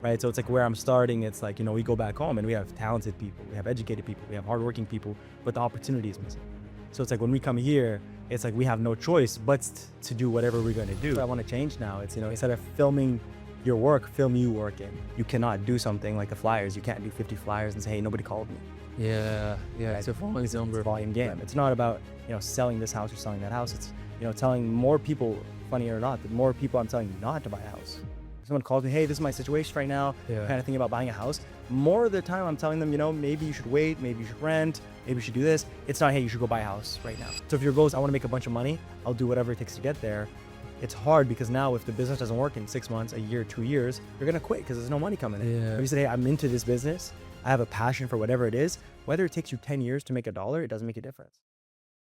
right? So it's like where I'm starting, it's like, we go back home and we have talented people, we have educated people, we have hardworking people, but the opportunity is missing. So it's like when we come here, it's like we have no choice but to do whatever we're going to do. I want to change now. It's, instead of filming your work, film you working. You cannot do something like the flyers. You can't do 50 flyers and say, hey, nobody called me. Yeah. It's a volume game. It's not about, selling this house or selling that house. It's, telling more people, funny or not, the more people I'm telling not to buy a house. Someone calls me, hey, this is my situation right now, kind of thinking about buying a house. More of the time I'm telling them, maybe you should wait, maybe you should rent, maybe you should do this. It's not, hey, you should go buy a house right now. So if your goal is, I want to make a bunch of money, I'll do whatever it takes to get there. It's hard because now if the business doesn't work in 6 months, a year, 2 years, you're going to quit because there's no money coming in. If you say, hey, I'm into this business, I have a passion for whatever it is, whether it takes you 10 years to make $1, it doesn't make a difference.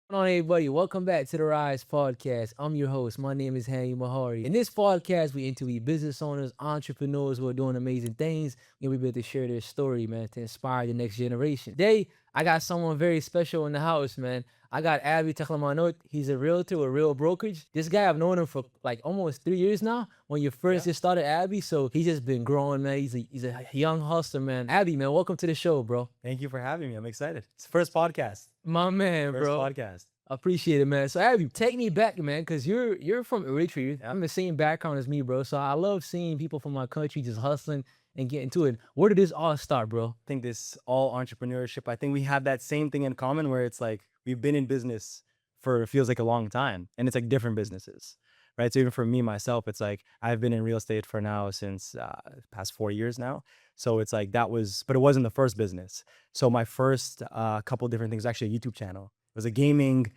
What's going on, everybody? Welcome back to the Rise Podcast. I'm your host. My name is Hanny. In this podcast, we interview business owners, entrepreneurs who are doing amazing things, and we're able to share their story, man, to inspire the next generation. Today, I got someone very special in the house, man. I got Abi Teklehymanot. He's a realtor with Real Brokerage. This guy, I've known him for like almost 3 years now. When you first just started Abi, so he's just been growing, man. He's a young hustler, man. Abi, man, welcome to the show, bro. Thank you for having me. I'm excited. It's the first podcast. My man, First bro. podcast. Appreciate it, man. So Abi, take me back, man, because you're from Eritrea. I'm the same background as me, bro. So I love seeing people from my country just hustling and getting to it. Where did this all start, bro? I think this all entrepreneurship, I think we have that same thing in common where it's like we've been in business for it feels like a long time, and it's like different businesses, right? So even for me, myself, it's like I've been in real estate for now since past 4 years now. So it's like but it wasn't the first business. So my first couple different things, actually a YouTube channel. It was a gaming,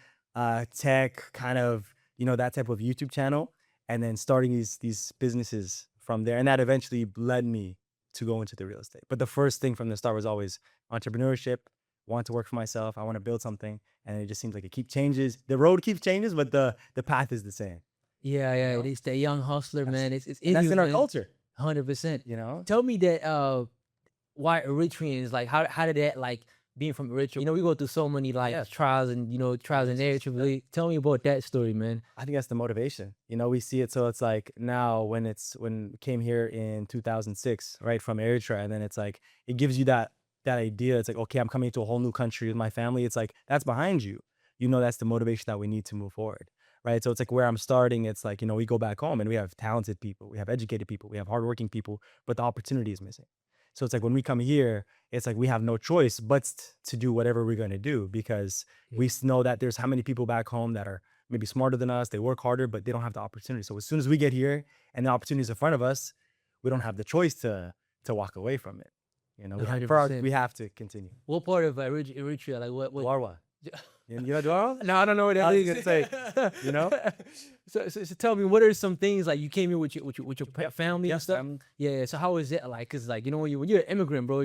tech kind of, that type of YouTube channel, and then starting these businesses from there. And that eventually led me to go into the real estate. But the first thing from the start was always entrepreneurship, want to work for myself. I want to build something. And it just seems like it keeps changes. The road keeps changes, but the path is the same. Yeah. It's the young hustler, man. It's that's in our culture. 100%. Tell me that why Eritreans, like how did that, like being from Eritrea, we go through so many trials and trials and errors. Tell me about that story, man. I think that's the motivation. We see it. So it's like now when we came here in 2006, right, from Eritrea, and then it's like it gives you that idea. It's like, okay, I'm coming to a whole new country with my family. It's like that's behind you. That's the motivation that we need to move forward, right? So it's like where I'm starting. It's like, we go back home and we have talented people, we have educated people, we have hardworking people, but the opportunity is missing. So it's like when we come here, it's like we have no choice but to do whatever we're going to do because we know that there's how many people back home that are maybe smarter than us. They work harder, but they don't have the opportunity. So as soon as we get here and the opportunity is in front of us, we don't have the choice to walk away from it. We have to continue. What part of Eritrea? Like what? Dwarwa. You know Dwarwa? No, I don't know what that is. So tell me, what are some things like you came here with your family and stuff? Yeah. So how is it like? Cause like when you're an immigrant, bro,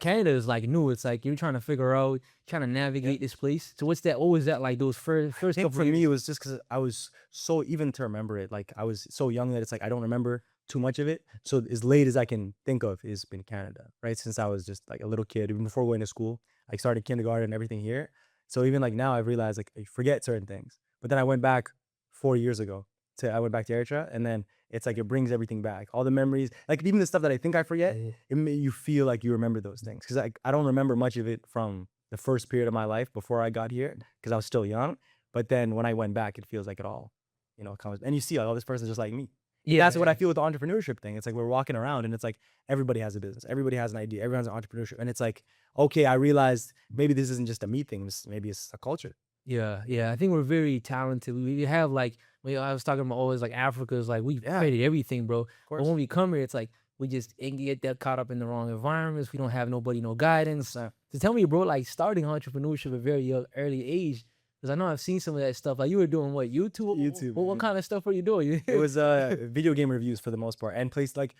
Canada is like new. It's like you're trying to figure out, trying to navigate this place. So what was that like? Those first couple for me, it was just because I was so, even to remember it, like I was so young that it's like I don't remember too much of it. So as late as I can think of is been Canada, right? Since I was just like a little kid, even before going to school, I started kindergarten and everything here. So even like now I've realized like I forget certain things, but then I went back 4 years ago I went back to Eritrea, and then it's like it brings everything back, all the memories, like even the stuff that I think I forget, it made you feel like you remember those things. Cause I don't remember much of it from the first period of my life before I got here, cause I was still young. But then when I went back, it feels like it all, comes, and you see like, oh, this person's just like me. Yeah, that's what I feel with the entrepreneurship thing. It's like we're walking around and it's like everybody has a business, everybody has an idea, everyone has an entrepreneurship, and it's like, okay, I realized maybe this isn't just a me thing, maybe it's a culture. Yeah. I think we're very talented. We have like, I was talking about always like Africa's like we've created everything, bro. But when we come here, it's like we just get that caught up in the wrong environments. We don't have nobody, no guidance. So tell me, bro, like starting entrepreneurship at a very young, early age. Because I know I've seen some of that stuff. Like you were doing what, YouTube? YouTube. What kind of stuff were you doing? It was video game reviews for the most part, and placed like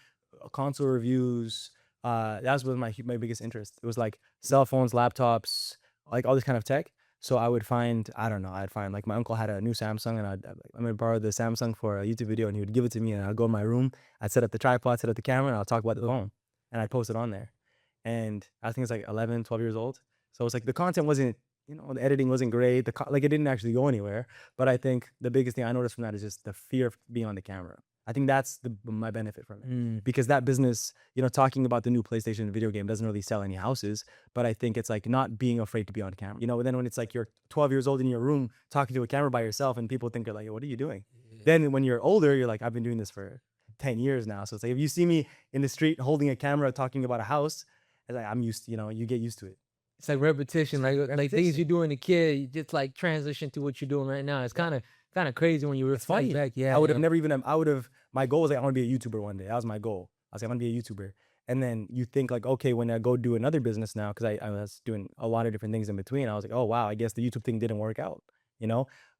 console reviews. That was my biggest interest. It was like cell phones, laptops, like all this kind of tech. So I would find, I'd find like my uncle had a new Samsung, and I'm gonna borrow the Samsung for a YouTube video, and he would give it to me, and I'd go in my room, I'd set up the tripod, set up the camera, and I'll talk about the phone, and I'd post it on there. And I think it's like 11, 12 years old. So it's like the content wasn't, the editing wasn't great. Like it didn't actually go anywhere. But I think the biggest thing I noticed from that is just the fear of being on the camera. I think that's my benefit from it. Mm. Because that business, talking about the new PlayStation video game doesn't really sell any houses, but I think it's like not being afraid to be on camera. Then when it's like you're 12 years old in your room talking to a camera by yourself and people think you're like, what are you doing? Yeah. Then when you're older, you're like, I've been doing this for 10 years now. So it's like if you see me in the street holding a camera talking about a house, it's like I'm used to, you get used to it. It's like repetition, like things repetition. you do in a kid, you just like transition to what you're doing right now. It's kind of crazy when you reflect funny. back. Yeah, I would have never even, my goal was like, I want to be a YouTuber one day. That was my goal. I was like, I want to be a YouTuber. And then you think like, okay, when I go do another business now, because I was doing a lot of different things in between, I was like, oh, wow, I guess the YouTube thing didn't work out,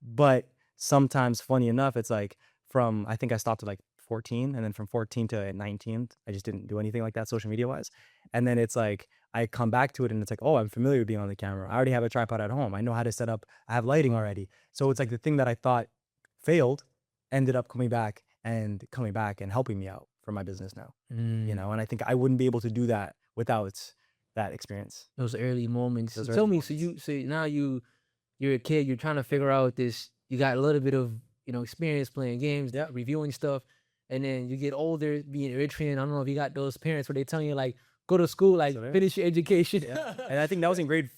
But sometimes, funny enough, it's like I think I stopped at like 14, and then from 14 to 19, I just didn't do anything like that social media wise. And then it's like, I come back to it and it's like, oh, I'm familiar with being on the camera. I already have a tripod at home. I know how to set up. I have lighting already. So it's like the thing that I thought failed ended up coming back and helping me out for my business now, Mm. and I think I wouldn't be able to do that without that experience. Those early moments. Those Tell early me, so now you're a kid, you're trying to figure out this, you got a little bit of, experience playing games, Yeah. reviewing stuff, and then you get older, being Eritrean. I don't know if you got those parents where they tell you like, go to school, like finish your education. Yeah. And I think that was in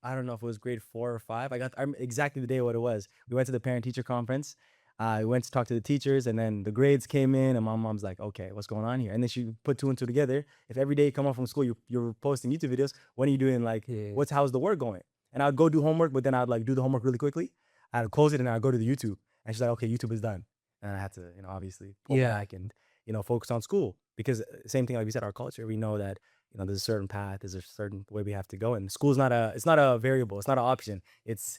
I don't know if it was grade 4 or 5. I'm exactly the day what it was. We went to the parent teacher conference. We went to talk to the teachers, and then the grades came in, and my mom's like, okay, what's going on here? And then she put 2 and 2 together. If every day you come home from school, you're posting YouTube videos, when are you doing, like, Yeah. how's the work going? And I'd go do homework, but then I'd like do the homework really quickly. I'd close it and I'd go to the YouTube. And she's like, okay, YouTube is done. And I had to, obviously pull Yeah. back and, focus on school. Because same thing, like we said, our culture, we know that, there's a certain path, there's a certain way we have to go. And school's it's not a variable, it's not an option. It's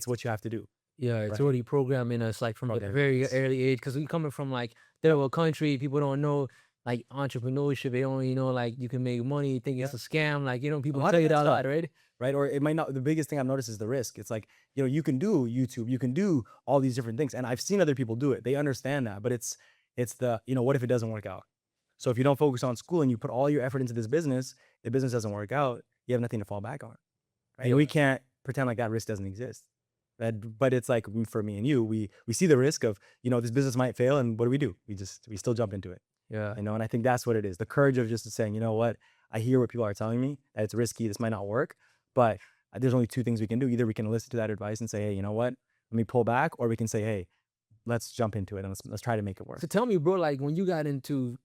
what you have to do. Yeah, it's Right. already programming us like from a Programming very us. early age, because we coming from like third world country, people don't know like entrepreneurship. They don't really know like you can make money, think it's a scam. Like, people lot tell of you that that a stuff. lot, right? Right? Or it might not. The biggest thing I've noticed is the risk. It's like, you can do YouTube, you can do all these different things. And I've seen other people do it. They understand that, but it's the, what if it doesn't work out? So if you don't focus on school and you put all your effort into this business, the business doesn't work out, you have nothing to fall back on. Right? And we can't pretend like that risk doesn't exist. But it's like for me and you, we see the risk of, this business might fail, and what do? We still jump into it. Yeah. And I think that's what it is. The courage of just saying, you know what, I hear what people are telling me, that it's risky, this might not work, but there's only 2 things we can do. Either we can listen to that advice and say, hey, you know what, let me pull back, or we can say, hey, let's jump into it and let's try to make it work. So tell me, bro, like when you got into,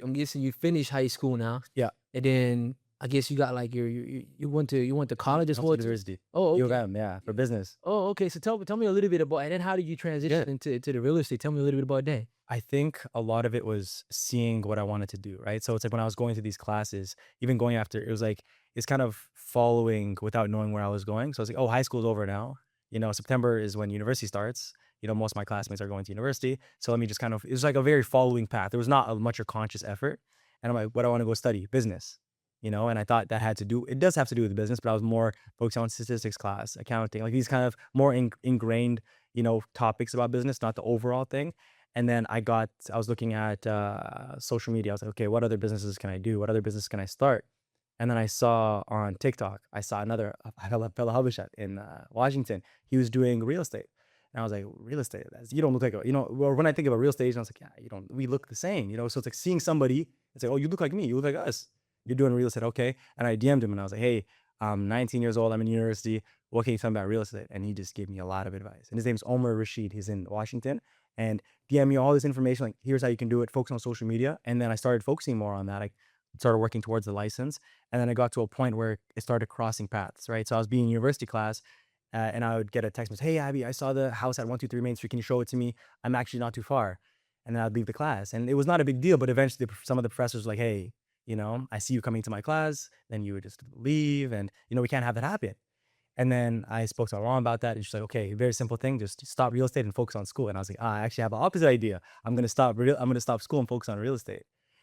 I'm guessing you finished high school now. Yeah. And then I guess you got like you went to college as well. University. Oh, U okay. of M, yeah, for business. Oh, okay. So tell me a little bit about, and then how did you transition into the real estate? Tell me a little bit about that. I think a lot of it was seeing what I wanted to do, right? So it's like when I was going to these classes, even going after, it was like, it's kind of following without knowing where I was going. So I was like, oh, high school's over now. September is when university starts. Most of my classmates are going to university. So let me just it was like a very following path. There was not much of conscious effort. And I'm like, what do I want to go study? Business. And I thought that it does have to do with business, but I was more focused on statistics class, accounting, like these kind of more ingrained, topics about business, not the overall thing. And then I was looking at social media. I was like, okay, what other businesses can I do? What other business can I start? And then I saw on TikTok, I saw another fellow Habeshat in Washington. He was doing real estate. And I was like, real estate, you don't look like or when I think of a real estate agent, I was like, yeah, we look the same, So it's like seeing somebody, it's like, oh, you look like me, you look like us. You're doing real estate, okay? And I DM'd him and I was like, hey, I'm 19 years old, I'm in university. What can you tell me about real estate? And he just gave me a lot of advice. And his name's Omar Rashid. He's in Washington. And DM me all this information, like, here's how you can do it, focus on social media. And then I started focusing more on that. I started working towards the license. And then I got to a point where it started crossing paths, right? So I was being in university class, and I would get a text message, hey, Abby, I saw the house at 123 Main Street. Can you show it to me? I'm actually not too far. And then I'd leave the class. And it was not a big deal, but eventually some of the professors were like, hey, I see you coming to my class. Then you would just leave. And, we can't have that happen. And then I spoke to my mom about that. And she's like, okay, very simple thing. Just stop real estate and focus on school. And I was like, I actually have the opposite idea. I'm going to stop school and focus on real estate.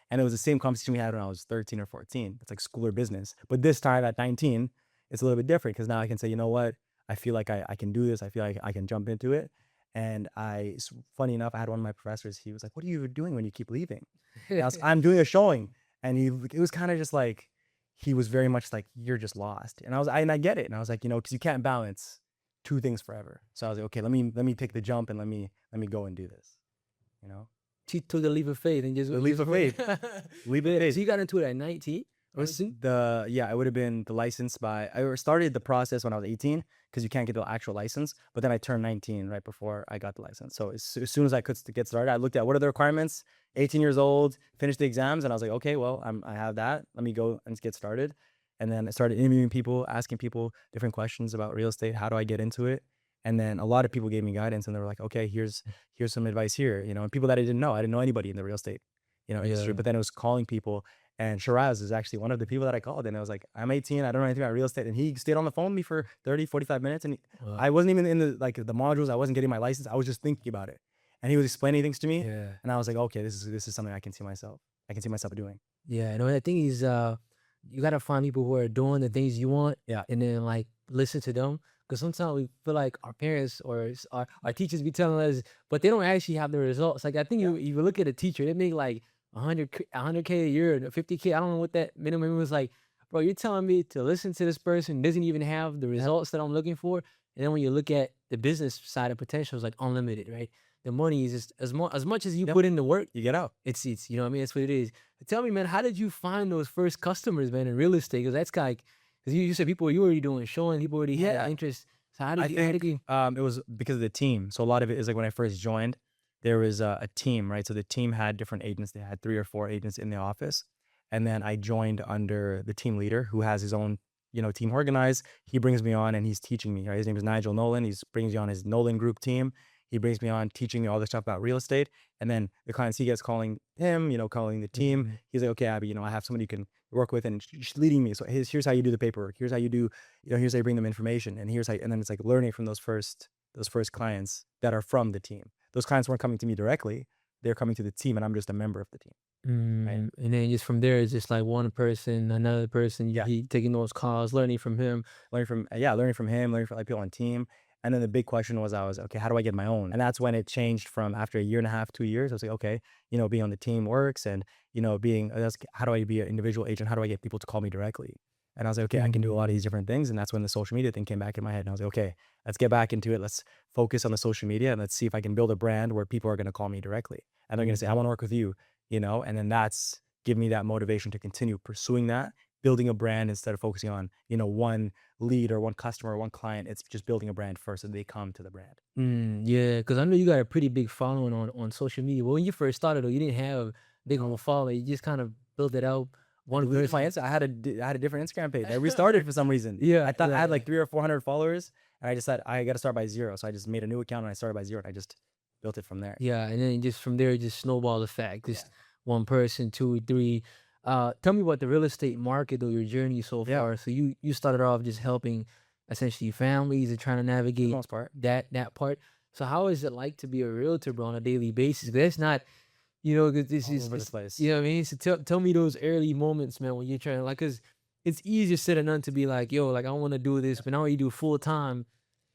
And it was the same conversation we had when I was 13 or 14. It's like school or business. But this time at 19, it's a little bit different because now I can say, you know what? I feel like I can do this. I feel like I can jump into it. And funny enough, I had one of my professors, he was like, what are you doing when you keep leaving? And I'm doing a showing. And it was kind of just like, he was very much like, you're just lost. And I get it. And I was like, because you can't balance 2 things forever. So I was like, okay, let me take the jump and let me go and do this, She took the leap of faith and just The leap of faith. Leap of faith. So you got into it at 19 or It soon? would have been the license by, I started the process when I was 18 because you can't get the actual license, but then I turned 19 right before I got the license. So as soon as I could get started, I looked at what are the requirements, 18 years old, finished the exams, and I was like, okay, well, I have that. Let me go and get started. And then I started interviewing people, asking people different questions about real estate. How do I get into it? And then a lot of people gave me guidance and they were like, okay, here's some advice here, and people that I didn't know anybody in the real estate, industry, Yeah. but then it was calling people. And Shiraz is actually one of the people that I called. And I was like, I'm 18. I don't know anything about real estate. And he stayed on the phone with me for 30, 45 minutes. And Wow. I wasn't even in the modules. I wasn't getting my license. I was just thinking about it. And he was explaining things to me. Yeah. And I was like, okay, this is something I can see myself doing. Yeah. And the thing is, you gotta find people who are doing the things you want, Yeah. and then like listen to them. Because sometimes we feel like our parents or our teachers be telling us, but they don't actually have the results. Like I think you look at a teacher, they make like 100K a year, 50K. I don't know what that minimum was like. Bro, you're telling me to listen to this person doesn't even have the results that I'm looking for. And then when you look at the business side of potential, it's like unlimited, right? The money is just as much as you Yep. put in the work, You get out. it's you know what I mean. That's what it is. But tell me, man, how did you find those first customers, man, in real estate? Because that's like, because you said people you already doing showing, people already Yeah. had interest. So I how did you? think it was because of the team. So a lot of it is like when I first joined, there was a team, right? So the team had different agents. They had 3 or 4 agents in the office. And then I joined under the team leader who has his own, team organized. He brings me on and he's teaching me, right? His name is Nigel Nolan. He brings me on his Nolan Group team. He brings me on teaching me all this stuff about real estate. And then the clients he gets calling him, calling the team. Mhm. He's like, okay, Abby, I have somebody you can work with and she's leading me. So here's how you do the paperwork. Here's how you do, here's how you bring them information. And and then it's like learning from those first clients that are from the team. Those clients weren't coming to me directly. They're coming to the team and I'm just a member of the team. Right. And then just from there, it's just like one person, another person. You Yeah. keep taking those calls, learning from him. Learning from him, learning from like people on team. And then the big question was, okay, how do I get my own? And that's when it changed from after a year and a half, 2 years. I was like, okay, being on the team works, and how do I be an individual agent? How do I get people to call me directly? And I was like, okay, I can do a lot of these different things. And that's when the social media thing came back in my head. And I was like, okay, let's get back into it. Let's focus on the social media and let's see if I can build a brand where people are going to call me directly. And they're going to say, I want to work with you, and then that's give me that motivation to continue pursuing that, building a brand instead of focusing on, one lead or one customer or one client. It's just building a brand first and they come to the brand. Yeah, because I know you got a pretty big following on social media. Well, when you first started, though, you didn't have big on a following. You just kind of built it out. One With my person. Insta, I had a different Instagram page. I restarted for some reason. Yeah, I thought I had like yeah. 300 or 400 followers, and I just said I got to start by 0. So I just made a new account and I started by 0, and I just built it from there. Yeah, and then just from there, it just snowball effect. Yeah. Just one person, 2, 3. Tell me about the real estate market, though, your journey so Yeah. far. So you started off just helping essentially families and trying to For the navigate most part. that part. So how is it like to be a realtor, bro, on a daily basis? 'Cause that's not, 'cause this All is, over the it's- place. you know what I mean? So tell me those early moments, man, when you're trying, like, cause it's easier said than done to be like, yo, like I want to do this, but now you do full time.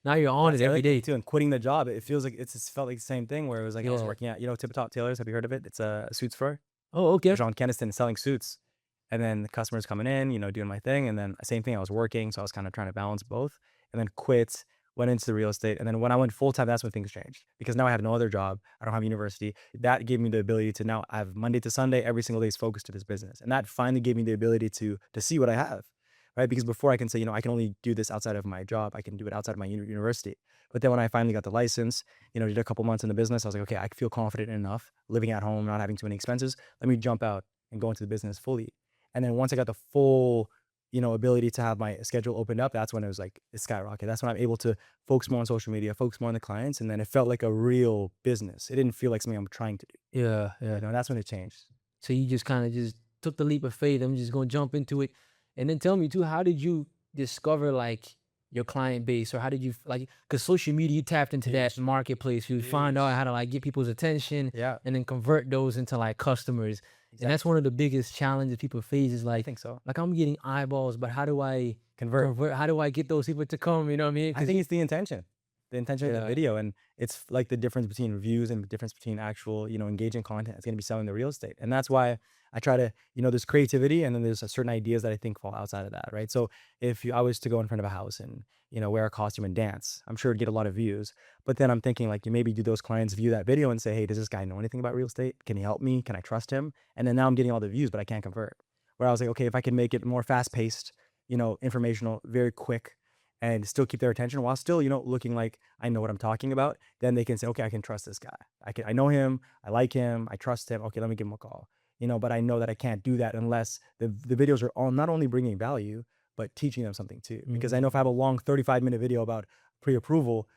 Now you're on That's it the other every thing day. too, and quitting the job, it feels like it's felt like the same thing where it was like I was Yeah. working at, Tip Top Tailors. Have you heard of it? It's a suits store. Oh, okay. John Keniston selling suits. And then the customers coming in, doing my thing. And then same thing, I was working. So I was kind of trying to balance both. And then quit, went into the real estate. And then when I went full time, that's when things changed. Because now I have no other job. I don't have university. That gave me the ability to now have Monday to Sunday, every single day is focused to this business. And that finally gave me the ability to see what I have. Right. Because before I can say, I can only do this outside of my job. I can do it outside of my university. But then when I finally got the license, did a couple months in the business, I was like, okay, I feel confident enough living at home, not having too many expenses. Let me jump out and go into the business fully. And then once I got the full, ability to have my schedule opened up, that's when it was like it skyrocketed. That's when I'm able to focus more on social media, focus more on the clients. And then it felt like a real business. It didn't feel like something I'm trying to do. Yeah, yeah. That's when it changed. So you just kind of just took the leap of faith. I'm just gonna jump into it, and then tell me too, how did you discover like your client base, or how did you like? Because social media, you tapped into that marketplace. You find out how to like get people's attention, Yeah. and then convert those into like customers. And that's one of the biggest challenges people face is I like, think so. I'm getting eyeballs, but how do I Convert. How do I get those people to come? You know what I mean? I think it's the intention. The intention of Yeah. the video. And it's like the difference between reviews and the difference between actual, engaging content. It's going to be selling the real estate. And that's why I try to, there's creativity and then there's certain ideas that I think fall outside of that, right? So if I was to go in front of a house and, wear a costume and dance, I'm sure it'd get a lot of views. But then I'm thinking like, you maybe do those clients view that video and say, hey, does this guy know anything about real estate? Can he help me? Can I trust him? And then now I'm getting all the views, but I can't convert. Where I was like, okay, if I can make it more fast paced, informational, very quick, and still keep their attention while still, looking like I know what I'm talking about, then they can say, okay, I can trust this guy. I know him, I like him, I trust him. Okay, let me give him a call. But I know that I can't do that unless the videos are all not only bringing value, but teaching them something too. Because I know if I have a long 35-minute video about pre-approval,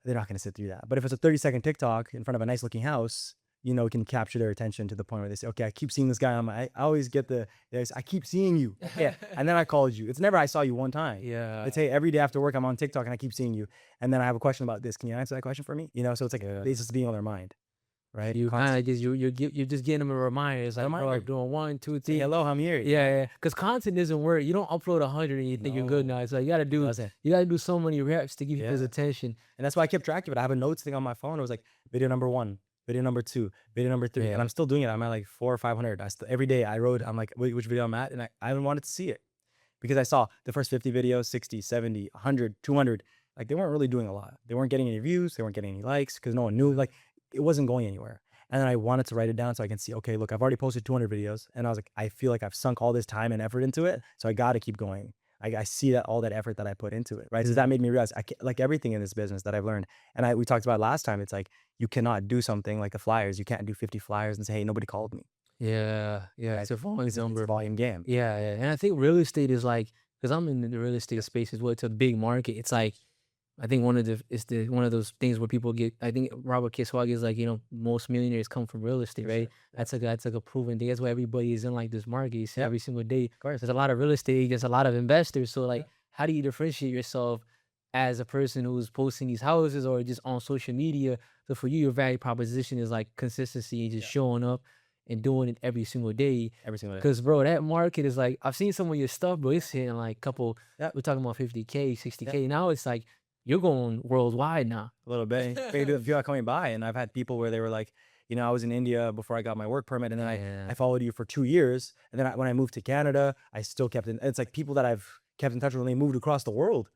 they're not going to sit through that. But if it's a 30-second TikTok in front of a nice looking house, it can capture their attention to the point where they say, okay, I keep seeing this guy on I always get I keep seeing you. Yeah. And then I called you. It's never, I saw you one time. Yeah. It's, hey, every day after work, I'm on TikTok and I keep seeing you. And then I have a question about this. Can you answer that question for me? So it's like, it's just being on their mind. Right. You kind of just, you're just getting them a reminder. It's like, bro, I'm doing 1, 2, 3. Hello, I'm here. Yeah. Cause content doesn't work. You don't upload 100 and you think you're good now. It's like, you gotta do so many reps to give people's attention. And that's why I kept track of it. I have a notes thing on my phone. It was like video number 1, video number 2, video number 3. And I'm still doing it. I'm at like 400 or 500. Every day I wrote, I'm like, which video I'm at. And I wanted to see it because I saw the first 50 videos, 60, 70, 100, 200. Like they weren't really doing a lot. They weren't getting any views. They weren't getting any likes because no one knew, like it wasn't going anywhere. And then I wanted to write it down so I can see, okay, look, I've already posted 200 videos. And I was like, I feel like I've sunk all this time and effort into it. So I got to keep going. I see that all that effort that I put into it, right? So that made me realize, like everything in this business that I've learned. And we talked about last time, it's like, you cannot do something like the flyers. You can't do 50 flyers and say, hey, nobody called me. Yeah. Right? It's a volume number. It's a volume game. Yeah. And I think real estate is like, because I'm in the real estate space as well. It's a big market. It's like, I think one of those things where people get. I think Robert Kiyosaki is like, most millionaires come from real estate, right? Sure. That's like a proven thing. That's why everybody is in like this market every single day. Of course, there's a lot of real estate agents, a lot of investors. So like, how do you differentiate yourself as a person who's posting these houses or just on social media? So for you, your value proposition is like consistency and just showing up and doing it every single day. Every single day. Because bro, that market is like, I've seen some of your stuff, bro. It's hitting like we're talking about 50K, 60K. Now it's like, you're going worldwide now. A little bit. People are coming by, and I've had people where they were like, I was in India before I got my work permit, and then I followed you for 2 years, and then when I moved to Canada, I still kept in. It's like people that I've kept in touch with when they moved across the world,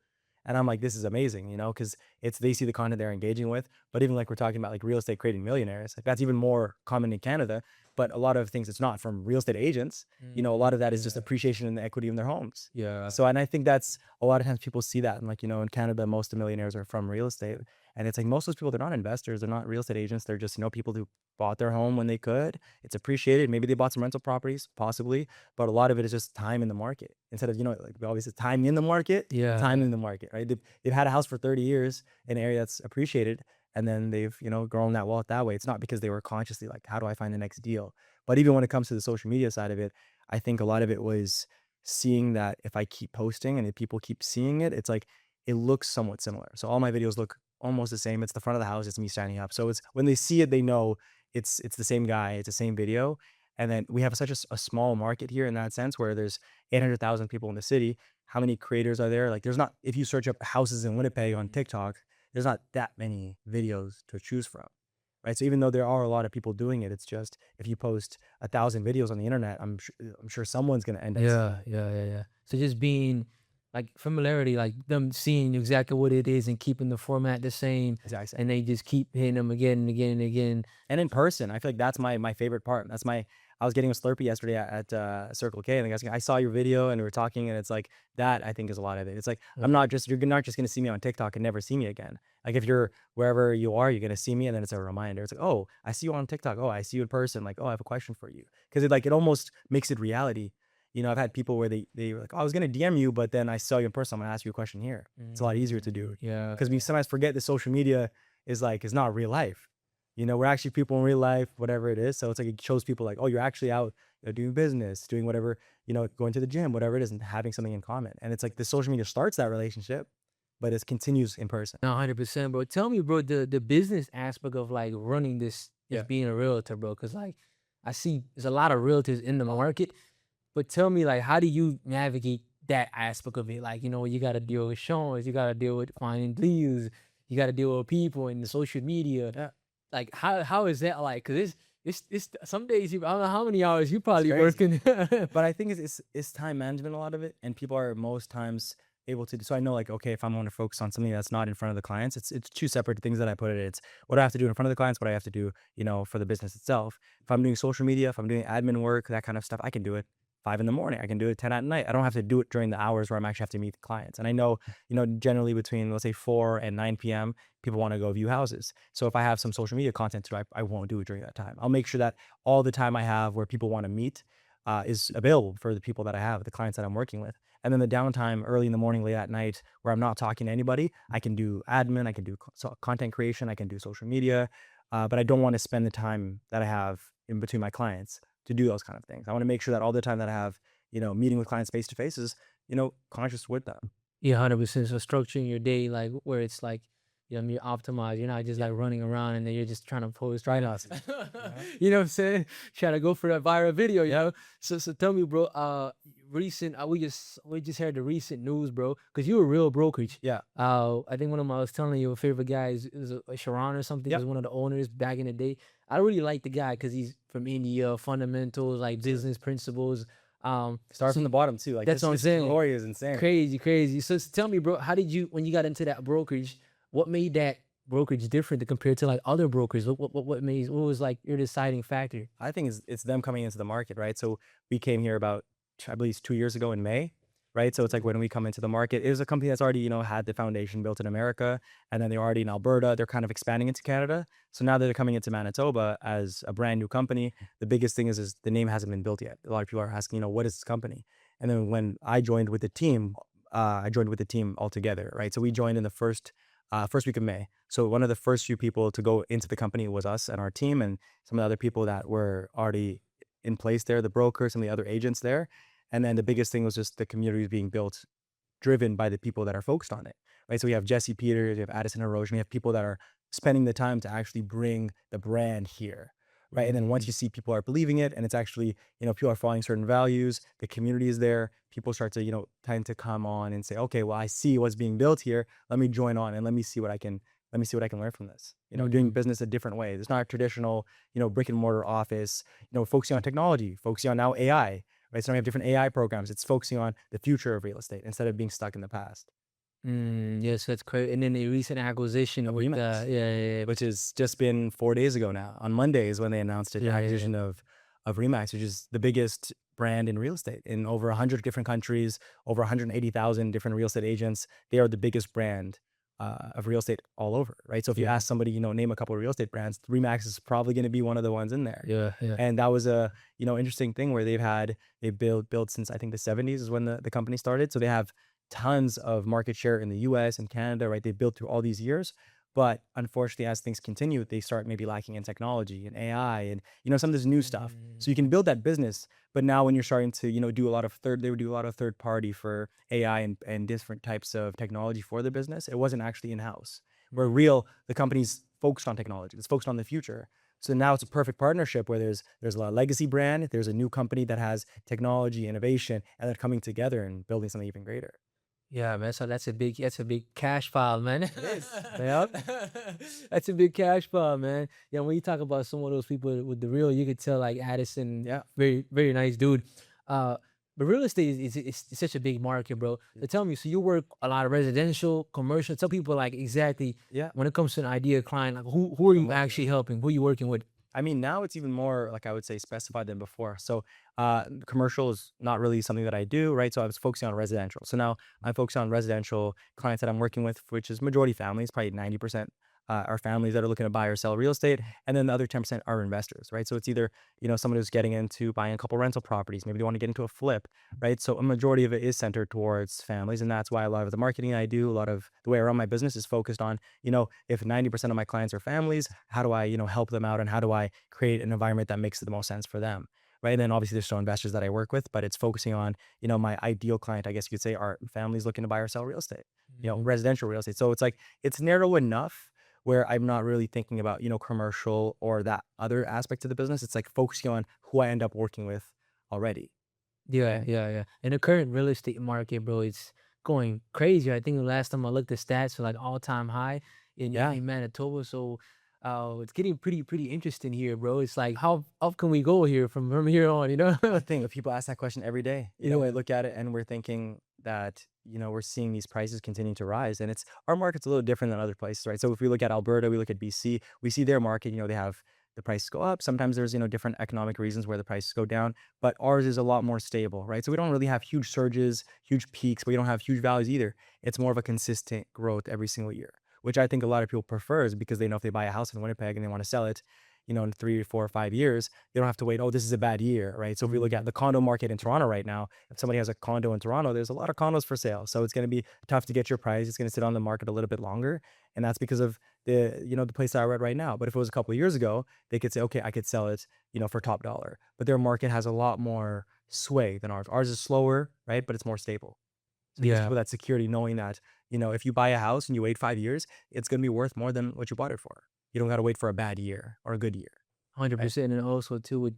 and I'm like, this is amazing, because they see the content they're engaging with. But even like we're talking about like real estate creating millionaires, like that's even more common in Canada. But a lot of things it's not from real estate agents. A lot of that is just appreciation in the equity in their homes. Yeah. So, and I think that's a lot of times people see that. And like, in Canada, most of the millionaires are from real estate. And it's like most of those people, they're not investors. They're not real estate agents. They're just, people who bought their home when they could. It's appreciated. Maybe they bought some rental properties, possibly. But a lot of it is just time in the market. Instead of, like we always say, time in the market, time in the market, right? They've had a house for 30 years in an area that's appreciated. And then they've, grown that wealth that way. It's not because they were consciously like, how do I find the next deal? But even when it comes to the social media side of it, I think a lot of it was seeing that if I keep posting and if people keep seeing it, it's like, it looks somewhat similar. So all my videos look almost the same. It's the front of the house. It's me standing up. So it's when they see it, they know it's the same guy. It's the same video. And then we have such a small market here in that sense where there's 800,000 people in the city. How many creators are there? Like there's not, if you search up houses in Winnipeg on TikTok, there's not that many videos to choose from, right? So even though there are a lot of people doing it, it's just if you post 1,000 videos on the internet, I'm sure someone's gonna end up. Yeah. So just being like familiarity, like them seeing exactly what it is and keeping the format the same, Exactly. and they just keep hitting them again and again and again. And in person, I feel like that's my favorite part. I was getting a Slurpee yesterday at Circle K, and the guy's like, I saw your video and we were talking, and it's like that I think is a lot of it. It's like you're not just gonna see me on TikTok and never see me again. Like if you're wherever you are, you're gonna see me, and then it's a reminder. It's like, oh, I see you on TikTok. Oh, I see you in person. Like, oh, I have a question for you, because it almost makes it reality. I've had people where they were like, oh, I was gonna DM you, but then I saw you in person. I'm gonna ask you a question here. It's a lot easier to do. Yeah. Because we sometimes forget that social media is not real life. We're actually people in real life, whatever it is. So it's like it shows people like, oh, you're actually out doing business, doing whatever, going to the gym, whatever it is, and having something in common. And it's like the social media starts that relationship, but it continues in person. No, 100%, bro. Tell me, bro, the business aspect of like running this, just being a realtor, bro. Because like I see there's a lot of realtors in the market, but tell me, like, how do you navigate that aspect of it? Like, you got to deal with showings, you got to deal with finding deals, you got to deal with people and the social media. Yeah. Like, how is that like? Because It's some days I don't know how many hours you It's probably crazy. working. But I think it's time management a lot of it, and people are most times able to. So I know like okay, if I'm going to focus on something that's not in front of the clients, it's two separate things that I put it. It's what I have to do in front of the clients, what I have to do, for the business itself. If I'm doing social media, if I'm doing admin work, that kind of stuff, I can do it 5 in the morning. I can do it 10 at night. I don't have to do it during the hours where I'm actually have to meet the clients. And I know, generally between let's say 4 and 9 p.m. people want to go view houses. So if I have some social media content to do, I won't do it during that time. I'll make sure that all the time I have where people want to meet is available for the people that I have, the clients that I'm working with. And then the downtime early in the morning, late at night, where I'm not talking to anybody, I can do admin, I can do content creation, I can do social media, but I don't want to spend the time that I have in between my clients to do those kind of things. I want to make sure that all the time that I have, meeting with clients face to face is, conscious with them. Yeah, 100%. So structuring your day like where it's like, you're optimized. You're not just Yeah. like running around and then you're just trying to post right now. Yeah. You know what I'm saying? Trying to go for a viral video, So tell me, bro. Recent. We just heard the recent news, bro. Cause you were Real Brokerage. Yeah. I think one of my I was telling you a favorite guy is Sharon or something. Yep. Was one of the owners back in the day. I really like the guy because he's from India, fundamentals like business principles. Start So from the bottom too. Like that's what I'm this saying. story is insane. Crazy, crazy. So tell me, bro, how did you when you got into that brokerage? What made that brokerage different to compared to like other brokers? What was like your deciding factor? I think it's them coming into the market, right? So we came here about, I believe, 2 years ago in May, right? So it's like when we come into the market, it was a company that's already, had the foundation built in America, and then they're already in Alberta. They're kind of expanding into Canada. So now that they're coming into Manitoba as a brand new company, the biggest thing is the name hasn't been built yet. A lot of people are asking, what is this company? And then when I joined with the team, I joined with the team altogether, right? So we joined in the first week of May. So one of the first few people to go into the company was us and our team, and some of the other people that were already in place there, the brokers, some of the other agents there. And then the biggest thing was just the community being built, driven by the people that are focused on it, right? So we have Jesse Peters, we have Addison Erosion, we have people that are spending the time to actually bring the brand here, right? And then once Mm, you see people are believing it, and it's actually, people are following certain values, the community is there, people start to, tend to come on and say, okay, well, I see what's being built here. Let me join on and let me see what I can learn from this. Doing mm. business a different way. It's not a traditional, brick and mortar office, focusing on technology, focusing on now AI, right? So now we have different AI programs. It's focusing on the future of real estate instead of being stuck in the past. Yes, that's crazy. And then the recent acquisition Of with Remax, yeah, which has just been 4 days ago now. On Monday is when they announced it, the yeah. acquisition of Remax, which is the biggest brand in real estate in over 100 different countries, over 180,000 different real estate agents. They are the biggest brand of real estate all over, right? So if you Yeah, ask somebody, name a couple of real estate brands, Remax is probably going to be one of the ones in there. yeah, yeah. And that was a interesting thing where they built since I think the 70s is when the company started. So they have tons of market share in the US and Canada, right? They built through all these years. But unfortunately, as things continue, they start maybe lacking in technology and AI and some of this new stuff. So you can build that business, but now when you're starting to do a lot of they would do a lot of third party for AI and different types of technology for the business. It wasn't actually in house. Where Real, the company's focused on technology, it's focused on the future. So now it's a perfect partnership where there's a legacy brand, there's a new company that has technology, innovation, and they're coming together and building something even greater. Yeah, man. So that's a big cash file, man. It is. Yep. That's a big cash file, man. Yeah, when you talk about some of those people with the real, you could tell like Addison, Yeah. very, very nice dude. Uh, but real estate is such a big market, bro. So tell me, so you work a lot of residential, commercial. Tell people like exactly Yeah. when it comes to an idea client, like who are you Commercial. actually helping? Who are you working with? I mean, now it's even more like I would say specified than before. So, commercial is not really something that I do, right? So I was focusing on residential. So now I'm focusing on residential clients that I'm working with, which is majority families, probably 90% are families that are looking to buy or sell real estate, and then the other 10% are investors, right? So it's either someone who's getting into buying a couple rental properties, maybe they want to get into a flip, right? So a majority of it is centered towards families, and that's why a lot of the marketing I do, a lot of the way I run my business is focused on if 90% of my clients are families, how do I, help them out and how do I create an environment that makes the most sense for them? Right. And then obviously there's still investors that I work with, but it's focusing on, my ideal client, I guess you could say, are families looking to buy or sell real estate, residential real estate. So it's like it's narrow enough where I'm not really thinking about, commercial or that other aspect of the business. It's like focusing on who I end up working with already. Yeah, yeah, yeah. And the current real estate market, bro, it's going crazy. I think the last time I looked at stats are like all time high in Yeah. Manitoba. So It's getting pretty interesting here, bro. It's like how up can we go here from here on? You know? The thing, people ask that question every day. We Yeah. look at it and we're thinking that, we're seeing these prices continue to rise, and it's our market's a little different than other places, right? So if we look at Alberta, we look at BC, we see their market, they have the prices go up. Sometimes there's, different economic reasons where the prices go down, but ours is a lot more stable, right? So we don't really have huge surges, huge peaks, but we don't have huge values either. It's more of a consistent growth every single year, which I think a lot of people prefers because they know if they buy a house in Winnipeg and they want to sell it, in 3 or 4 or 5 years, they don't have to wait, oh, this is a bad year, right? So if we look at the condo market in Toronto right now, if somebody has a condo in Toronto, there's a lot of condos for sale. So it's going to be tough to get your price. It's going to sit on the market a little bit longer. And that's because of the place that we're at right now. But if it was a couple of years ago, they could say, okay, I could sell it, for top dollar. But their market has a lot more sway than ours. Ours is slower, right? But it's more stable. So it gives Yeah. people that security knowing that, if you buy a house and you wait 5 years, it's going to be worth more than what you bought it for. You don't got to wait for a bad year or a good year, right? 100%. And also too with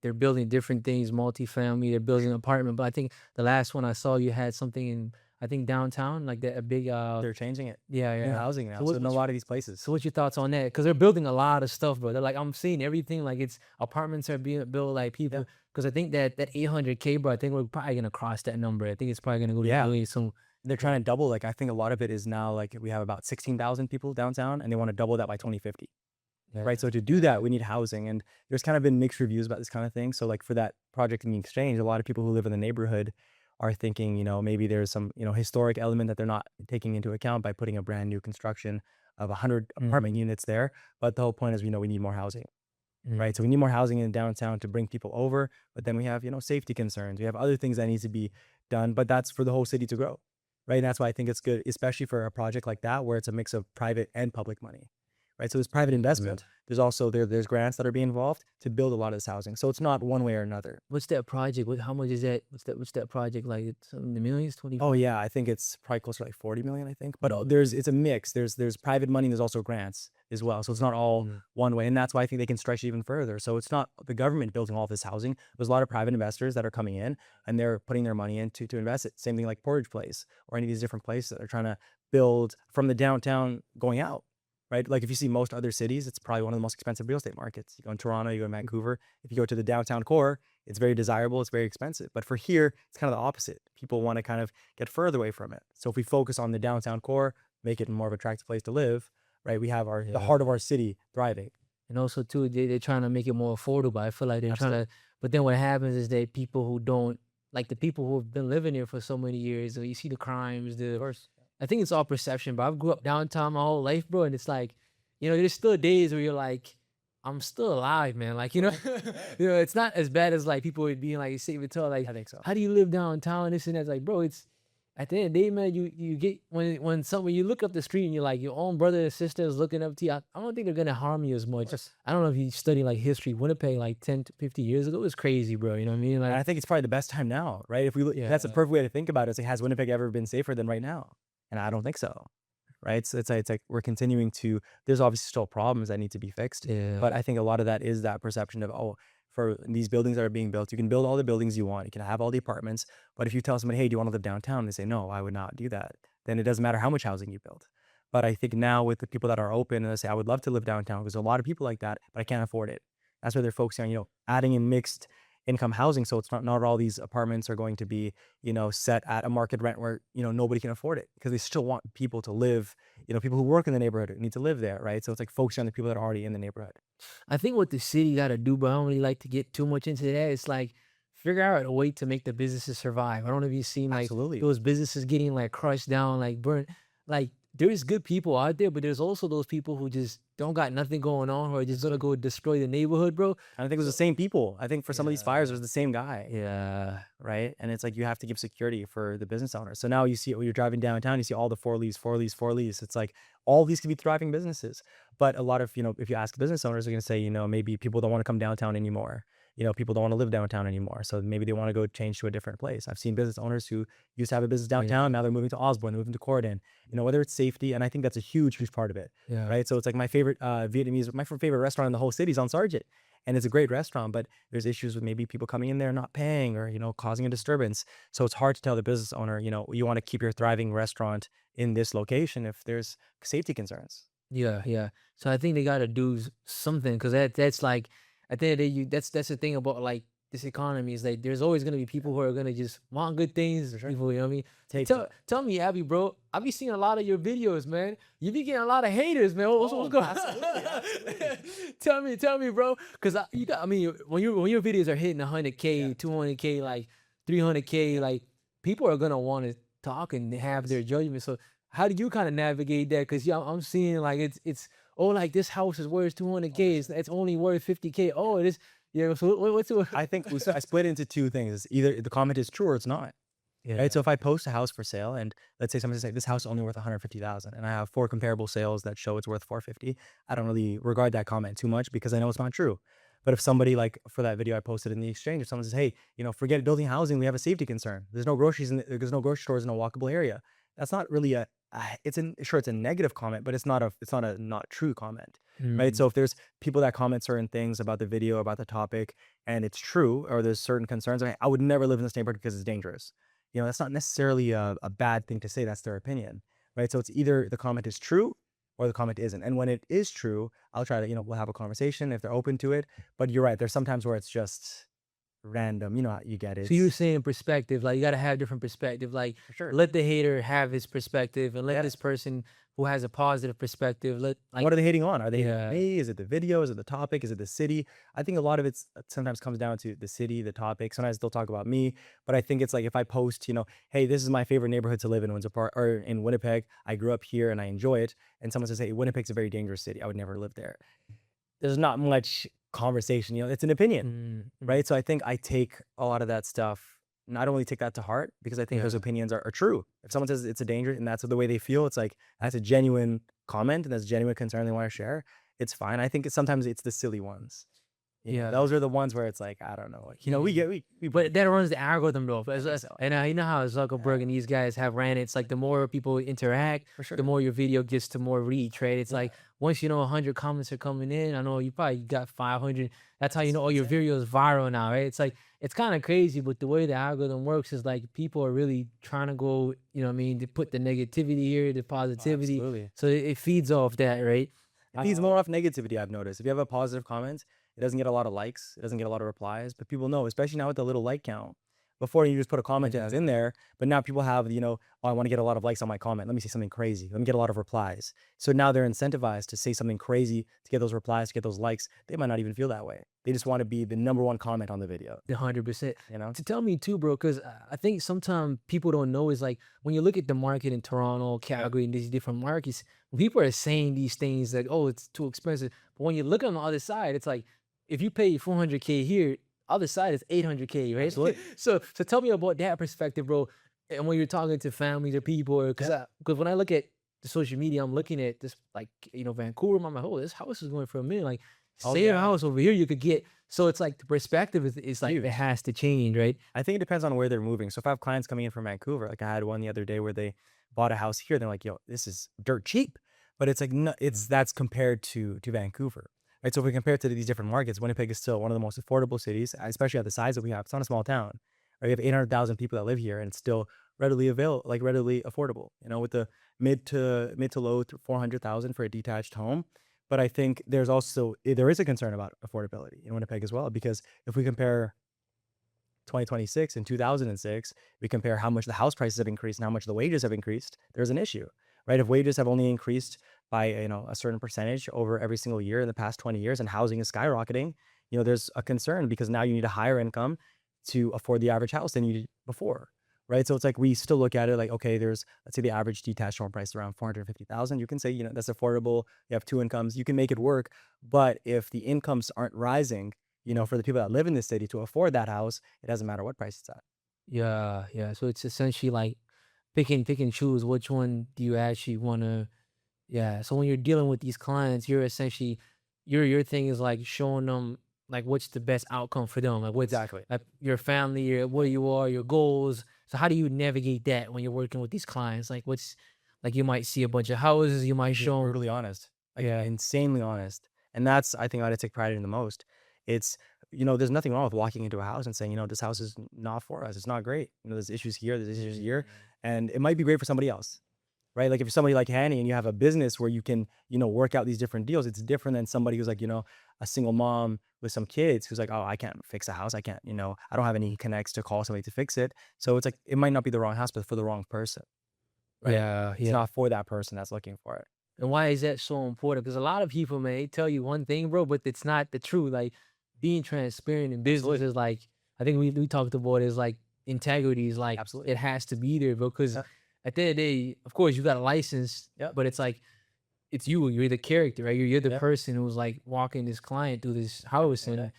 they're building different things, multifamily, they're building an apartment. But I think the last one I saw you had something in, I think downtown, like that a big They're changing it. yeah, New yeah. housing So now. So in a lot of these so places. what's your thoughts on that? Because they're building a lot of stuff, bro. They're like, I'm seeing everything. Like it's apartments are being built, like Yeah. people. Because I think that 800K, bro. I think we're probably gonna cross that number. I think it's probably gonna go to Yeah. millions soon. They're trying to double. Like I think a lot of it is now like we have about 16,000 people downtown and they want to double that by 2050. Yeah. Right. So to do that, we need housing. And there's kind of been mixed reviews about this kind of thing. So like for that project in the exchange, a lot of people who live in the neighborhood are thinking, maybe there's some, historic element that they're not taking into account by putting a brand new construction of 100 apartment Mm-hmm. units there. But the whole point is, we need more housing. Mm-hmm. Right? So we need more housing in downtown to bring people over, but then we have, safety concerns. We have other things that need to be done, but that's for the whole city to grow. Right? And that's why I think it's good, especially for a project like that where it's a mix of private and public money. Right? So there's private Yeah. investment. There's also there's grants that are being involved to build a lot of this housing. So it's not one way or another. What's that project? How much is that? What's that project like? It's in the millions, Oh 25. yeah, I think it's probably closer to like 40 million, I think. But it's a mix. There's private money and there's also grants as well. So it's not all Mm. one way. And that's why I think they can stretch it even further. So it's not the government building all this housing. There's a lot of private investors that are coming in and they're putting their money in to invest it. Same thing like Portage Place or any of these different places that are trying to build from the downtown going out. Right. Like if you see most other cities, it's probably one of the most expensive real estate markets. You go in Toronto, you go in Vancouver. If you go to the downtown core, it's very desirable. It's very expensive. But for here, it's kind of the opposite. People want to kind of get further away from it. So if we focus on the downtown core, make it a more of an attractive place to live, right? We have the Yeah. heart of our city thriving. And also too, they're trying to make it more affordable. I feel like they're trying Absolutely. to, but then what happens is that people who don't like the people who have been living here for so many years, you see the crimes, Of the course. I think it's all perception, but I've grew up downtown my whole life, bro, and it's like, there's still days where you're like, I'm still alive, man. Like, it's not as bad as like people would be like, say, tell like, I think so. how do you live downtown? This and that. It's like, bro, it's at the end of the day, man. You get when you look up the street and you're like your own brother and sister is looking up to you. I don't think they're gonna harm you as Of much. course. I don't know if you study like history. Winnipeg, like 10 to 50 years ago, it was crazy, bro. You know what I mean? And Like, I think it's probably the best time now, right? If we look, yeah, that's a perfect way to think about it. It's like, has Winnipeg ever been safer than right now? And I don't think so. Right? So it's like we're continuing to. There's obviously still problems that need to be fixed, yeah. but I think a lot of that is that perception of, oh, for these buildings that are being built, you can build all the buildings you want, you can have all the apartments, but if you tell somebody, hey, do you want to live downtown? They say, no, I would not do that. Then it doesn't matter how much housing you build. But I think now with the people that are open and they say, I would love to live downtown, because a lot of people like that, but I can't afford it. That's why they're focusing on, adding in mixed income housing. So it's not all these apartments are going to be, set at a market rent where, nobody can afford it, because they still want people to live, people who work in the neighborhood need to live there, right? So it's like focusing on the people that are already in the neighborhood. I think what the city got to do, but I don't really like to get too much into that. It's like figure out a way to make the businesses survive. I don't know if you've seen like Absolutely. those businesses getting like crushed down, like burnt. Like there's good people out there, but there's also those people who just don't got nothing going on, or are just gonna go destroy the neighborhood, bro. And I think it was the So same people. I think for some of these fires, it yeah, was the same guy, yeah, right? And it's like you have to give security for the business owner. So now you see when you're driving downtown, you see all the four leaves, four leaves, four leaves. It's like all these could be thriving businesses. But a lot of, if you ask business owners, they're going to say, maybe people don't want to come downtown anymore. People don't want to live downtown anymore. So maybe they want to go change to a different place. I've seen business owners who used to have a business oh, yeah, downtown. Now they're moving to Osborne, they're moving to Corridon, whether it's safety. And I think that's a huge, huge part of it, yeah. right? So it's like my favorite my favorite restaurant in the whole city is on Sargent. And it's a great restaurant, but there's issues with maybe people coming in there not paying or, causing a disturbance. So it's hard to tell the business owner, you want to keep your thriving restaurant in this location if there's safety concerns. Yeah, yeah. So I think they gotta do something because that's like at the end of the day, that's the thing about like this economy is like there's always gonna be people who are gonna just want good things. For sure. People, you know what I mean? Take Tell me, Abby, bro. I be seeing a lot of your videos, man. You be getting a lot of haters, man. What's going on? absolutely. Tell me, bro. Cause you got, I mean, when your videos are hitting Yeah, 100K, 200K, like 300K, like people are gonna want to talk and of have their course. judgment. So how do you kind of navigate that? Because yeah, I'm seeing like it's oh like this house is worth 200K. It's only worth 50K. Oh, it is. Yeah. So what's the I think I split it into two things. It's either the comment is true or it's not. Right. yeah. So if I post a house for sale and let's say somebody says this house is only worth 150,000 and I have 4 comparable sales that show it's worth 450, I don't really regard that comment too much because I know it's not true. But if somebody like for that video I posted in the exchange, if someone says, hey, forget building housing, we have a safety concern. There's no groceries there's no grocery stores in a walkable area. That's not really sure it's a negative comment, but it's not a not true comment. Right. Mm, So if there's people that comment certain things about the video, about the topic, and it's true, or there's certain concerns, okay, I would never live in this neighborhood because it's dangerous. That's not necessarily a bad thing to say. That's their opinion, right? So it's either the comment is true or the comment isn't. And when it is true, I'll try to, we'll have a conversation if they're open to it. But you're right. There's sometimes where it's just random. You get it. So you're saying perspective, like you gotta have different perspective. Like For sure. let the hater have his perspective, and let Yeah. this person who has a positive perspective let like What are they hating on? Are they hating on yeah. me? Is it the video? Is it the topic? Is it the city? I think a lot of it sometimes comes down to the city, the topic. Sometimes they'll talk about me, but I think it's like if I post, hey, this is my favorite neighborhood to live in Windsor Park or in Winnipeg. I grew up here and I enjoy it. And someone says, hey, Winnipeg's a very dangerous city. I would never live there. There's not much conversation. It's an opinion, Mm, mm, right? So I think I take a lot of that stuff, not only take that to heart because I think those yeah. opinions are true. If someone says it's a danger and that's the way they feel, it's like that's a genuine comment and that's a genuine concern they want to share. It's fine. I think sometimes it's the silly ones. Yeah. Those are the ones where it's like, I don't know. Like, we get we But that runs the algorithm though. I think so. And you know how Zuckerberg and these guys have ran it. It's like the more people interact, For sure. the more your video gets to more reach, right? It's Yeah. like once 100 comments are coming in, I know you probably got 500. That's how you know That's all your insane. videos viral now, right? It's like it's kind of crazy, but the way the algorithm works is like people are really trying to go, what I mean, to put the negativity here, the Oh, positivity. absolutely. So it feeds off that, right? It feeds more off negativity, I've noticed. If you have a positive comment, it doesn't get a lot of likes, it doesn't get a lot of replies, but people know, especially now with the little like count. Before you just put a comment and Yeah. it's in there, but now people have, oh, I want to get a lot of likes on my comment. Let me say something crazy. Let me get a lot of replies. So now they're incentivized to say something crazy to get those replies, to get those likes. They might not even feel that way. They just want to be the number one comment on the video, 100%. you know? To tell me too, bro, because I think sometimes people don't know is like when you look at the market in Toronto, Calgary, and these different markets, when people are saying these things like, oh, it's too expensive. But when you look on the other side, it's like if you pay 400K here, other side is 800K, right? Absolutely. So tell me about that perspective, bro. And when you're talking to families or people, or because when I look at the social media, I'm looking at this like Vancouver. I'm like, oh, this house is going for a million. Like, Oh, say a yeah. house over here, you could get. So it's like the perspective is like it Huge. has to change, right? I think it depends on where they're moving. So if I have clients coming in from Vancouver, like I had one the other day where they bought a house here, they're like, "Yo, this is dirt cheap," but it's like no, that's compared to Vancouver, right? So if we compare it to these different markets, Winnipeg is still one of the most affordable cities, especially at the size that we have. It's not a small town. Right? We have 800,000 people that live here, and it's still readily available, like readily affordable. With the mid to low 400,000 for a detached home. But I think there is a concern about affordability in Winnipeg as well because if we compare 2026 and 2006, we compare how much the house prices have increased and how much the wages have increased, there's an issue, right? If wages have only increased by, a certain percentage over every single year in the past 20 years and housing is skyrocketing, there's a concern because now you need a higher income to afford the average house than you did before, right? So it's like we still look at it like, okay, let's say the average detached home price is around 450,000. You can say, that's affordable. You have two incomes, you can make it work. But if the incomes aren't rising, for the people that live in this city to afford that house, it doesn't matter what price it's at. Yeah, yeah. So it's essentially like pick and choose which one do you actually want to. Yeah. So when you're dealing with these clients, you're essentially your thing is like showing them like what's the best outcome for them, like what's Exactly. like your family, what you are, your goals. So how do you navigate that when you're working with these clients? Like what's like you might see a bunch of houses, you might Being show 'em brutally honest, like yeah. insanely honest. And that's, I think, what I take pride in the most. It's, there's nothing wrong with walking into a house and saying, this house is not for us. It's not great. There's issues here, there's issues here. And it might be great for somebody else, right? Like if you're somebody like Hanny and you have a business where you can, work out these different deals, it's different than somebody who's like, a single mom with some kids who's like, oh, I can't fix a house. I can't, I don't have any connects to call somebody to fix it. So it's like, it might not be the wrong house, but for the wrong person, right? Yeah, It's yeah. not for that person that's looking for it. And why is that so important? Because a lot of people, man, they tell you one thing, bro, but it's not the truth. Like being transparent in business Absolutely. is like, I think we talked about is like integrity is like Absolutely. it has to be there, bro. Because Yeah. at the end of the day, of course, you got a license, Yep. but it's like it's you. You're the character, right? You're the Yep. person who's like walking this client through this house, Okay.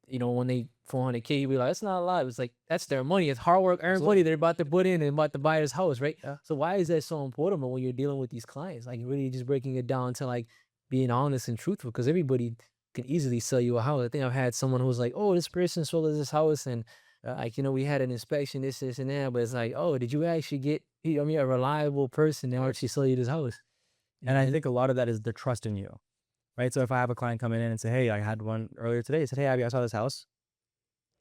and when they 400K, you be like, that's not a lot. It's like that's their money. It's hard work, earned Absolutely. money they're about to put in and about to buy this house, right? Yeah. So why is that so important? But when you're dealing with these clients, like really just breaking it down to like being honest and truthful, because everybody can easily sell you a house. I think I've had someone who was like, oh, this person sold us this house, and Yeah. like we had an inspection, this, and that. But it's like, oh, did you actually get? A reliable person that actually sell you this house. And I think a lot of that is the trust in you, right? So if I have a client coming in and say, hey, I had one earlier today, he said, hey, Abby, I saw this house.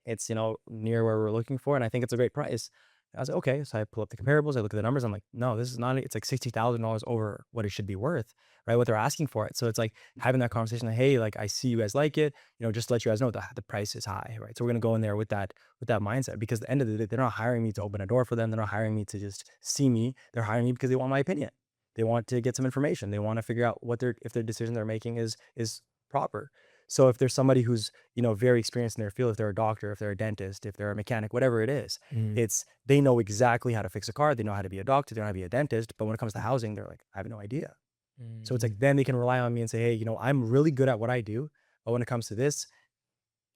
It's, near where we're looking for, and I think it's a great price. I was like, okay. So I pull up the comparables, I look at the numbers. I'm like, no, this is not, it's like $60,000 over what it should be worth, right? What they're asking for it. So it's like having that conversation, like, hey, like I see you guys like it, just to let you guys know the price is high, right? So we're gonna go in there with that mindset, because at the end of the day, they're not hiring me to open a door for them. They're not hiring me to just see me. They're hiring me because they want my opinion. They want to get some information. They want to figure out if their decision they're making is proper. So if there's somebody who's, very experienced in their field, if they're a doctor, if they're a dentist, if they're a mechanic, whatever it is, Mm, they know exactly how to fix a car. They know how to be a doctor. They know how to be a dentist. But when it comes to housing, they're like, I have no idea. So it's like, mm, then they can rely on me and say, hey, I'm really good at what I do. But when it comes to this,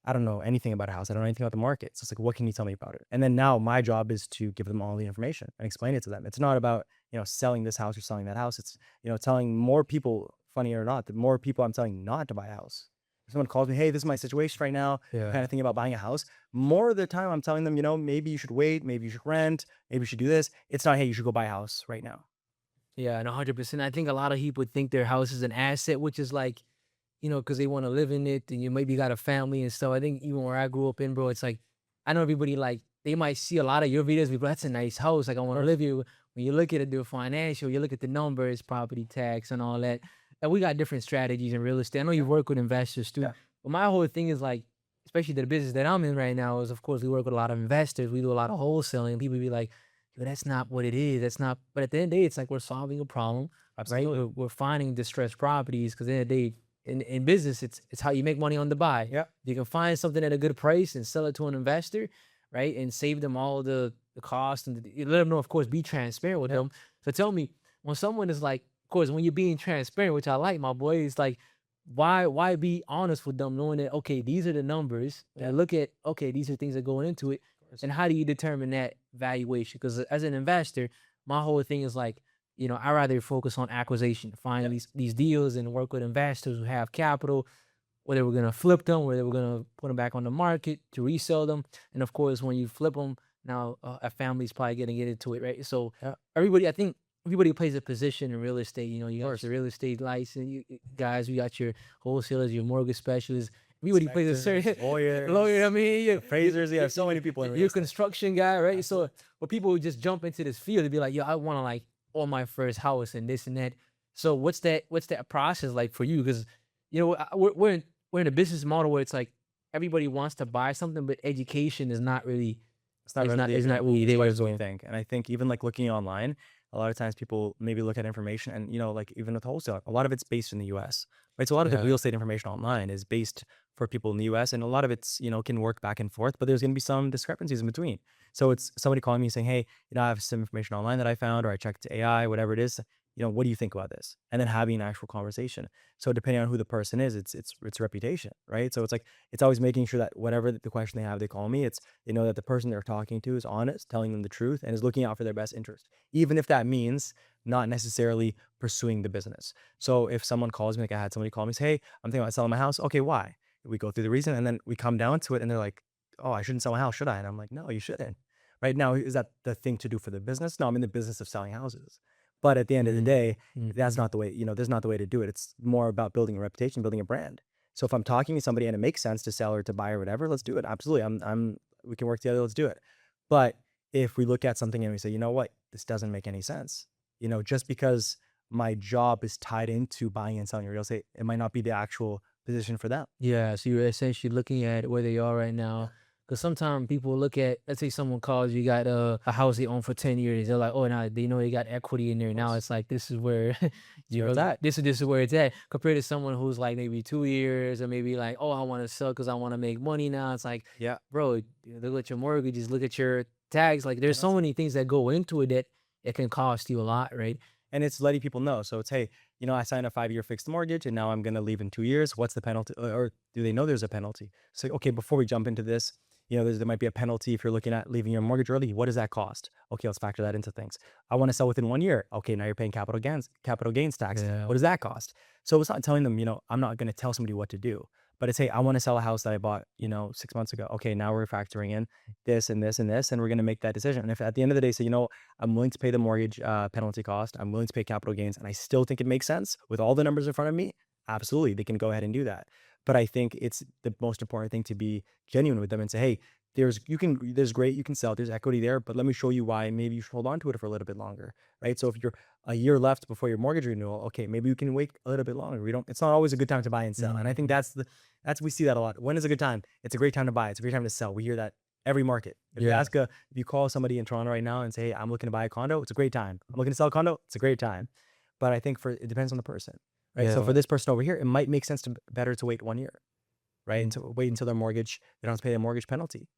I don't know anything about a house. I don't know anything about the market. So it's like, what can you tell me about it? And then now my job is to give them all the information and explain it to them. It's not about, selling this house or selling that house. It's, telling more people, funny or not, the more people I'm telling not to buy a house. If someone calls me, hey, this is my situation right now, I'm yeah. kind of thinking about buying a house. More of the time I'm telling them, maybe you should wait, maybe you should rent, maybe you should do this. It's not, hey, you should go buy a house right now. Yeah, and 100%. I think a lot of people think their house is an asset, which is like, because they want to live in it, and you maybe got a family and stuff. I think even where I grew up in, bro, it's like I know everybody like they might see a lot of your videos, but that's a nice house. Like I Of want to course. live here. When you look at it, the financial, you look at the numbers, property tax, and all that. And we got different strategies in real estate. I know you Yeah. work with investors too, Yeah. but my whole thing is like, especially the business that I'm in right now, is of course we work with a lot of investors. We do a lot of wholesaling. People be like, yo, that's not what it is. That's not. But at the end of the day, it's like we're solving a problem, right? Absolutely. We're finding distressed properties because at the end of the day, in business, it's how you make money on the buy. Yeah. You can find something at a good price and sell it to an investor, right? And save them all the cost and you let them know, of course, be transparent with Yeah. them. So tell me, when someone is like, of course, when you're being transparent, which I like, my boy, it's like, why be honest with them, knowing that okay, these are the numbers. Yeah. And look at okay, these are things that go into it. Of course. And how do you determine that valuation? Because as an investor, my whole thing is like, I rather focus on acquisition, find Yeah. these deals and work with investors who have capital, whether we're gonna flip them, whether we're gonna put them back on the market to resell them. And of course, when you flip them, now a family's probably gonna get into it, right? So Yeah. Of everybody, I think everybody plays a position in real estate. You got course. your real estate license, guys, you got your wholesalers, your mortgage specialists. Everybody plays a certain Inspectors, lawyers, lawyer. I mean, appraisers. You have so many people in real you're a estate. construction guy, right? So, Absolutely. but people would just jump into this field to be like, yo, I want to like own my first house and this and that. So, what's that process like for you? Because we're in a business model where it's like everybody wants to buy something, but education is not really It's not really is not really there. what we think. And I think even like looking online, a lot of times people maybe look at information and, like even with wholesale, a lot of it's based in the US, right? So a lot of the Yeah, real estate information online is based for people in the US, and a lot of it's, can work back and forth, but there's going to be some discrepancies in between. So it's somebody calling me saying, hey, I have some information online that I found, or I checked AI, whatever it is. What do you think about this? And then having an actual conversation. So depending on who the person is, it's reputation, right? So it's like, it's always making sure that whatever the question they have, they call me. They know that the person they're talking to is honest, telling them the truth, and is looking out for their best interest, even if that means not necessarily pursuing the business. So if someone calls me, like I had somebody call me, say, hey, I'm thinking about selling my house. Okay, why? We go through the reason, and then we come down to it, and they're like, oh, I shouldn't sell my house, should I? And I'm like, no, you shouldn't. Right now, is that the thing to do for the business? No, I'm in the business of selling houses. But at the end of the mm, day, mm, that's not the way, there's not the way to do it. It's more about building a reputation, building a brand. So if I'm talking to somebody and it makes sense to sell or to buy or whatever, let's do it. Absolutely. We can work together. Let's do it. But if we look at something and we say, you know what, this doesn't make any sense. just because my job is tied into buying and selling real estate, it might not be the actual position for them. Yeah, so you're essentially looking at where they are right now. Because sometimes people look at, let's say someone calls you, got a house they own for 10 years. They're like, oh, now they know they got equity in there. Of Now course. it's like, this is where, Where it's at. this is where it's at. Compared to someone who's like maybe 2 years or maybe like, oh, I want to sell because I want to make money now. It's like, Yeah. bro, look at your mortgages, look at your tags. Like there's so many things that go into it that it can cost you a lot, right? And it's letting people know. So it's, hey, I signed a 5-year fixed mortgage and now I'm going to leave in 2 years. What's the penalty? Or do they know there's a penalty? So, okay, before we jump into this, there might be a penalty if you're looking at leaving your mortgage early. What does that cost? Okay, let's factor that into things. I want to sell within 1 year. Okay, now you're paying capital gains tax. Yeah. What does that cost? So it's not telling them, I'm not going to tell somebody what to do. But it's, hey, I want to sell a house that I bought, 6 months ago. Okay, now we're factoring in this and this and this, and we're going to make that decision. And if at the end of the day, say, I'm willing to pay the mortgage penalty cost, I'm willing to pay capital gains, and I still think it makes sense with all the numbers in front of me, absolutely, they can go ahead and do that. But I think it's the most important thing to be genuine with them and say, hey, there's great, you can sell, there's equity there, but let me show you why maybe you should hold on to it for a little bit longer, right? So if you're a year left before your mortgage renewal, okay, maybe you can wait a little bit longer. It's not always a good time to buy and sell. And I think we see that a lot. When is a good time? It's a great time to buy. It's a great time to sell. We hear that every market. If Yeah. you call somebody in Toronto right now and say, hey, I'm looking to buy a condo, it's a great time. I'm looking to sell a condo, it's a great time. But I think it depends on the person, right? So Yeah. for this person over here, it might make sense better to wait 1 year, right? And to wait until their mortgage, they don't have to pay their mortgage penalty,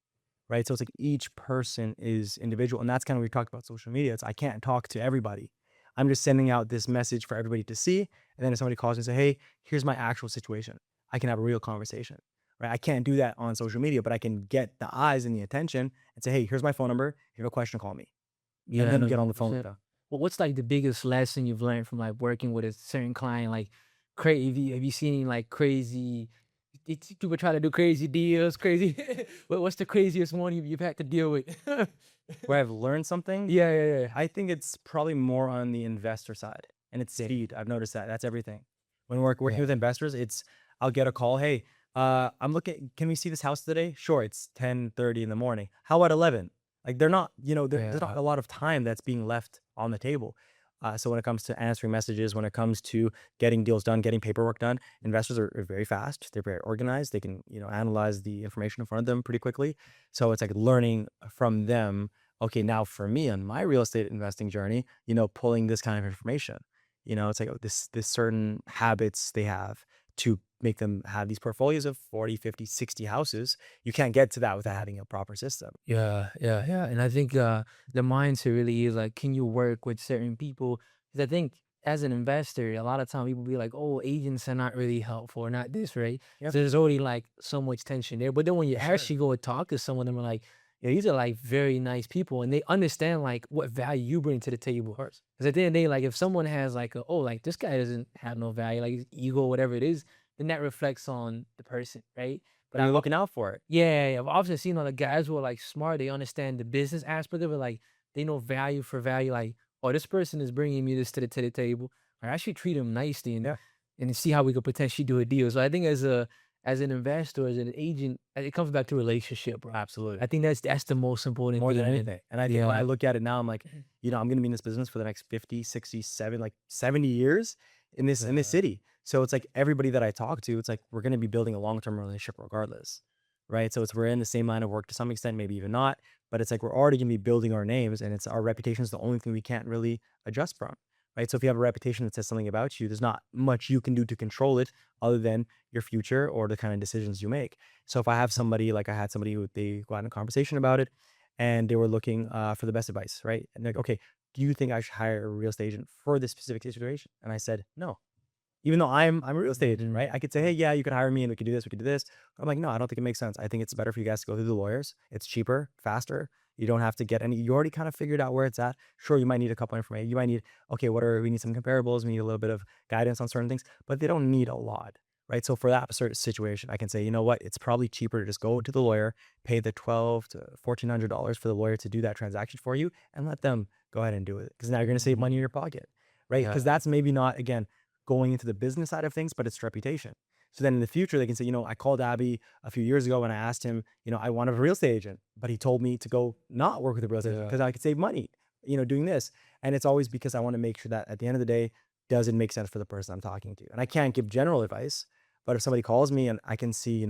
right? So it's like each person is individual. And that's kind of what we talked about social media. I can't talk to everybody. I'm just sending out this message for everybody to see. And then if somebody calls and say, hey, here's my actual situation, I can have a real conversation, right? I can't do that on social media, but I can get the eyes and the attention and say, hey, here's my phone number. If you have a question, call me. Yeah. And then No, get on the phone with 100%. them. Well, what's like the biggest lesson you've learned from like working with a certain client? Like, crazy? Have you seen any, like crazy? People try to do crazy deals, crazy. What's the craziest one you've had to deal with? Where I've learned something, Yeah, yeah, yeah. I think it's probably more on the investor side, and it's speed. I've noticed that. That's everything. When we're working Yeah. with investors, I'll get a call. Hey, I'm looking. Can we see this house today? Sure. It's 10:30 in the morning. How about 11? Like they're not. There's not Yeah. a lot of time that's being left on the table. So when it comes to answering messages, when it comes to getting deals done, getting paperwork done, investors are very fast. They're very organized. They can analyze the information in front of them pretty quickly. So it's like learning from them. Okay, now for me on my real estate investing journey, pulling this kind of information, it's like, oh, this certain habits they have to make them have these portfolios of 40, 50, 60 houses. You can't get to that without having a proper system. Yeah, yeah, yeah. And I think the mindset really is like, can you work with certain people? Because I think as an investor, a lot of time people be like, oh, agents are not really helpful or not this, right? Yep. So there's already like so much tension there. But then when you For sure. actually go and talk to someone, them are like, yeah, these are like very nice people and they understand like what value you bring to the table. Of course. Because at the end of the day, like if someone has like, oh, like this guy doesn't have no value, like his ego, whatever it is, then that reflects on the person, right? But you're looking out for it. Yeah, I've often seen other guys who are like smart. They understand the business aspect of it. Like they know value for value. Like, oh, this person is bringing me this to the table. I should treat him nicely Yeah. and see how we could potentially do a deal. So I think as an investor, as an agent, it comes back to relationship, bro. Absolutely. I think that's the most important More thing. than And anything. And I think when I yeah, look at it now, I'm like, I'm going to be in this business for the next 50, 60, 70 years in this Yeah. city. So it's like everybody that I talk to, it's like we're going to be building a long-term relationship regardless. Right. So we're in the same line of work to some extent, maybe even not, but it's like we're already going to be building our names and it's our reputation is the only thing we can't really adjust from. Right. So if you have a reputation that says something about you, there's not much you can do to control it other than your future or the kind of decisions you make. So if I have somebody, like I had somebody who they got in a conversation about it and they were looking for the best advice. Right. And they're like, okay, do you think I should hire a real estate agent for this specific situation? And I said, no. Even though I'm a real estate agent, right? I could say, hey, yeah, you could hire me and we could do this, we could do this. I'm like, no, I don't think it makes sense. I think it's better for you guys to go through the lawyers. It's cheaper, faster. You don't have to get you already kind of figured out where it's at. Sure, you might need a couple information. You might need, okay, we need some comparables. We need a little bit of guidance on certain things, but they don't need a lot, right? So for that certain situation, I can say, you know what? It's probably cheaper to just go to the lawyer, pay the $1,200 to $1,400 for the lawyer to do that transaction for you and let them go ahead and do it. Because now you're going to save money in your pocket, right? Yeah. Because that's maybe not, again, going into the business side of things, but it's reputation. So then in the future, they can say, I called Abi a few years ago and I asked him, I want a real estate agent, but he told me to go not work with a real estate agent Yeah. because I could save money. doing this? And it's always because I want to make sure that at the end of the day, does it make sense for the person I'm talking to? And I can't give general advice, but if somebody calls me and I can see,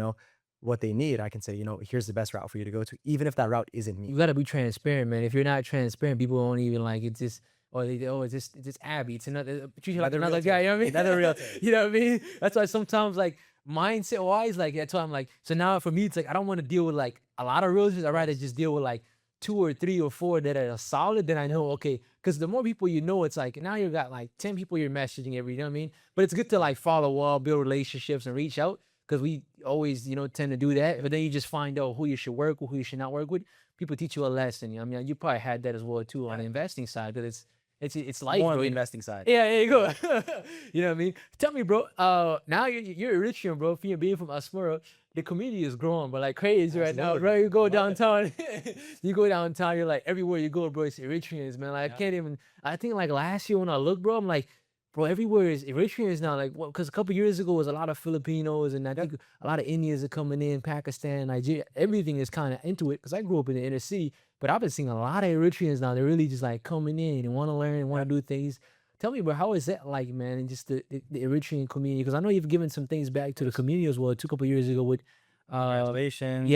what they need, I can say, here's the best route for you to go to, even if that route isn't You me. gotta be transparent, man. If you're not transparent, people won't even like it's just or it's just Abby. It's another treat you like Another another realtor. guy, you know what I mean? Another realtor. You know what I mean? That's why sometimes like mindset wise, like that's why I'm like, so now for me, it's like I don't want to deal with like a lot of realtors. I'd rather just deal with like 2 or 3 or 4 that are solid. Then I know, okay, because the more people you know, it's like now you got like 10 people you're messaging every, you know what I mean? But it's good to like follow up, build relationships, and reach out because we always, tend to do that. But then you just find out who you should work with, who you should not work with. People teach you a lesson. I mean, you probably had that as well too on the investing side because it's life, More on bro. the investing side. Yeah, there you go. You know what I mean? Tell me, bro. Now you're Eritrean, bro. Being from Asmara, the community is growing, but like crazy right now, bro. Absolutely. You go I love it. downtown, you go downtown. You're like everywhere you go, bro. It's Eritreans, man. Like I Yeah. can't even. I think like last year when I looked, bro, I'm like, bro, everywhere is Eritreans now. Like, because a couple years ago was a lot of Filipinos, and I think a lot of Indians are coming in, Pakistan, Nigeria. Everything is kind of into it because I grew up in the inner city. But I've been seeing a lot of Eritreans now. They're really just like coming in and want to learn and want to do things. Tell me, bro, how is that like, man? And just the Eritrean community, because I know you've given some things back to the community as well. It took a couple years ago with, Congratulations.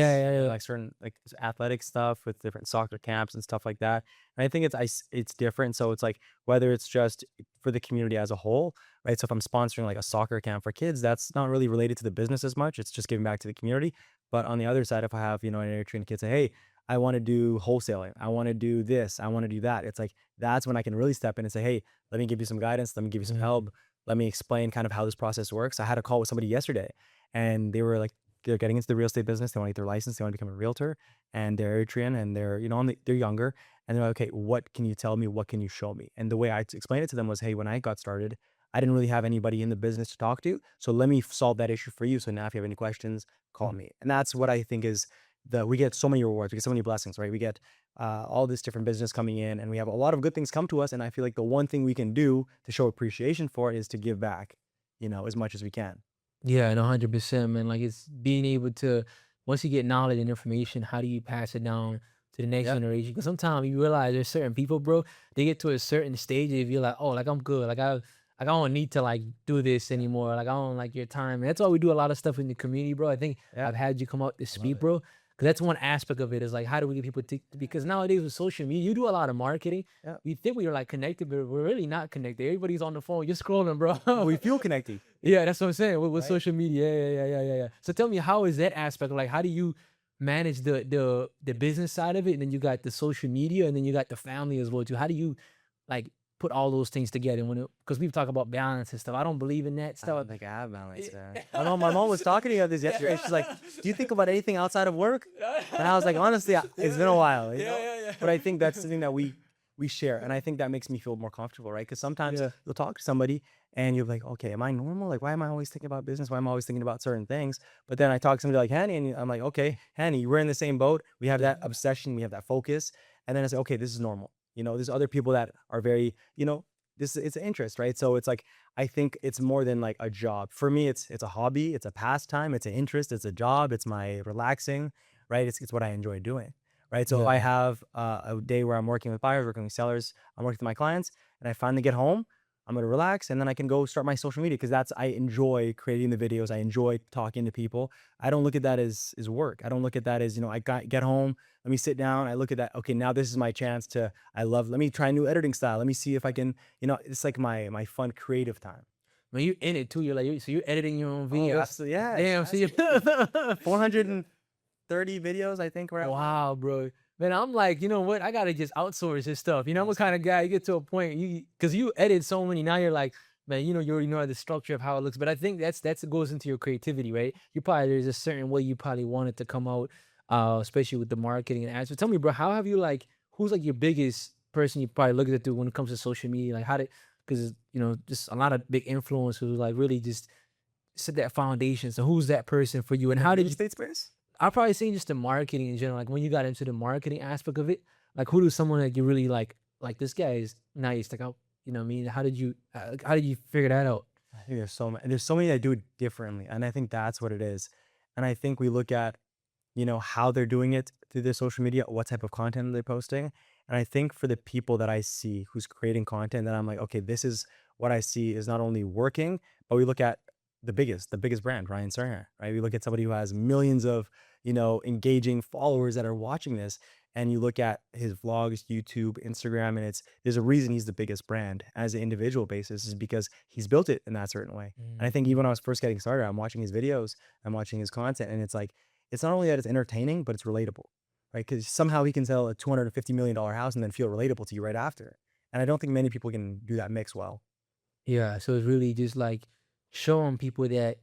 Like certain like athletic stuff with different soccer camps and stuff like that. And I think it's different. So it's like whether it's just for the community as a whole, right? So if I'm sponsoring like a soccer camp for kids, that's not really related to the business as much. It's just giving back to the community. But on the other side, if I have, an Eritrean kid say, hey, I want to do wholesaling, I want to do this, I want to do that. It's like that's when I can really step in and say, hey, let me give you some guidance, let me give you some help, let me explain kind of how this process works. I had a call with somebody yesterday and they were like, they're getting into the real estate business. They want to get their license. They want to become a realtor, and they're Eritrean, and they're they're younger, and they're like, okay, what can you tell me? What can you show me? And the way I explained it to them was, hey, when I got started, I didn't really have anybody in the business to talk to, so let me solve that issue for you. So now, if you have any questions, call me. And that's what I think is we get so many rewards, we get so many blessings, right? We get all this different business coming in, and we have a lot of good things come to us. And I feel like the one thing we can do to show appreciation for it is to give back, as much as we can. Yeah, and 100%, man. Like it's being able to, once you get knowledge and information, how do you pass it down to the next Yep. generation? Because sometimes you realize there's certain people, bro, they get to a certain stage and you're like, oh, like I'm good. Like I don't need to like do this anymore. Like I don't like your time. And that's why we do a lot of stuff in the community, bro. I think Yeah. I've had you come out to Love speak, it. bro. Because that's one aspect of it is like, how do we get people to, because nowadays with social media, you do a lot of marketing. Yeah. We think we are like connected, but we're really not connected. Everybody's on the phone, you're scrolling, bro. We feel connected. Yeah, that's what I'm saying with Right. social media. Yeah. So tell me, how is that aspect? Like, how do you manage the business side of it, and then you got the social media, and then you got the family as well too? How do you like put all those things together? Because we've talked about balance and stuff. I don't believe in that I stuff. don't think I have balance there. My mom was talking to me about this yesterday. She's like, "Do you think about anything outside of work?" And I was like, "Honestly, it's been a while, you know." But I think that's something that we share, and I think that makes me feel more comfortable, right? Because sometimes Yeah. you'll talk to somebody and you're like, "Okay, am I normal? Like, why am I always thinking about business? Why am I always thinking about certain things?" But then I talk to somebody like Hanny, and I'm like, "Okay, Hanny, we're in the same boat. We have that obsession, we have that focus." And then I say, "Okay, this is normal. There's other people that are very, this it's an interest, right?" So it's like I think it's more than like a job. For me, it's a hobby, it's a pastime, it's an interest, it's a job, it's my relaxing, right? It's what I enjoy doing, right? So if I Yeah. have a day where I'm working with buyers, working with sellers, I'm working with my clients, and I finally get home, I'm gonna relax, and then I can go start my social media because I enjoy creating the videos, I enjoy talking to people. I don't look at that as work. I don't look at that as get home, let me sit down. I look at that. Okay, now this is my chance to. Let me try a new editing style. Let me see if I can. It's like my fun creative time. When you in it too, you're like, so you're editing your own Oh, videos. absolutely. Yeah. Damn. So you. 430 videos, I think we're at. Wow, bro. Man, I'm like, you know what? I gotta just outsource this stuff. I'm a kind of guy. You get to a point, because you edit so many. Now you're like, man, you already know the structure of how it looks. But I think that's it goes into your creativity, right? There's a certain way you probably want it to come out, especially with the marketing and ads. So tell me, bro, how have you like? Who's like your biggest person you probably look at when it comes to social media? Like, because just a lot of big influencers who like really just set that foundation. So who's that person for you, and how did Real you? estate space? I'll probably say just the marketing in general. Like when you got into the marketing aspect of it, like who do someone that you really like this guy is nice. Like you know what I mean? How did you figure that out? I think there's so many that do it differently, and I think that's what it is. And I think we look at how they're doing it through their social media, what type of content are they posting, And I think for the people that I see who's creating content that I'm like, okay, this is what I see is not only working, but we look at the biggest brand, Ryan Serhant, right? We look at somebody who has millions of, engaging followers that are watching this. And you look at his vlogs, YouTube, Instagram, and there's a reason he's the biggest brand as an individual basis is because he's built it in that certain way. And I think even when I was first getting started, I'm watching his videos, I'm watching his content, and it's like, it's not only that it's entertaining, but it's relatable, right? Because somehow he can sell a $250 million house and then feel relatable to you right after. And I don't think many people can do that mix well. Yeah, so it's really just like showing people that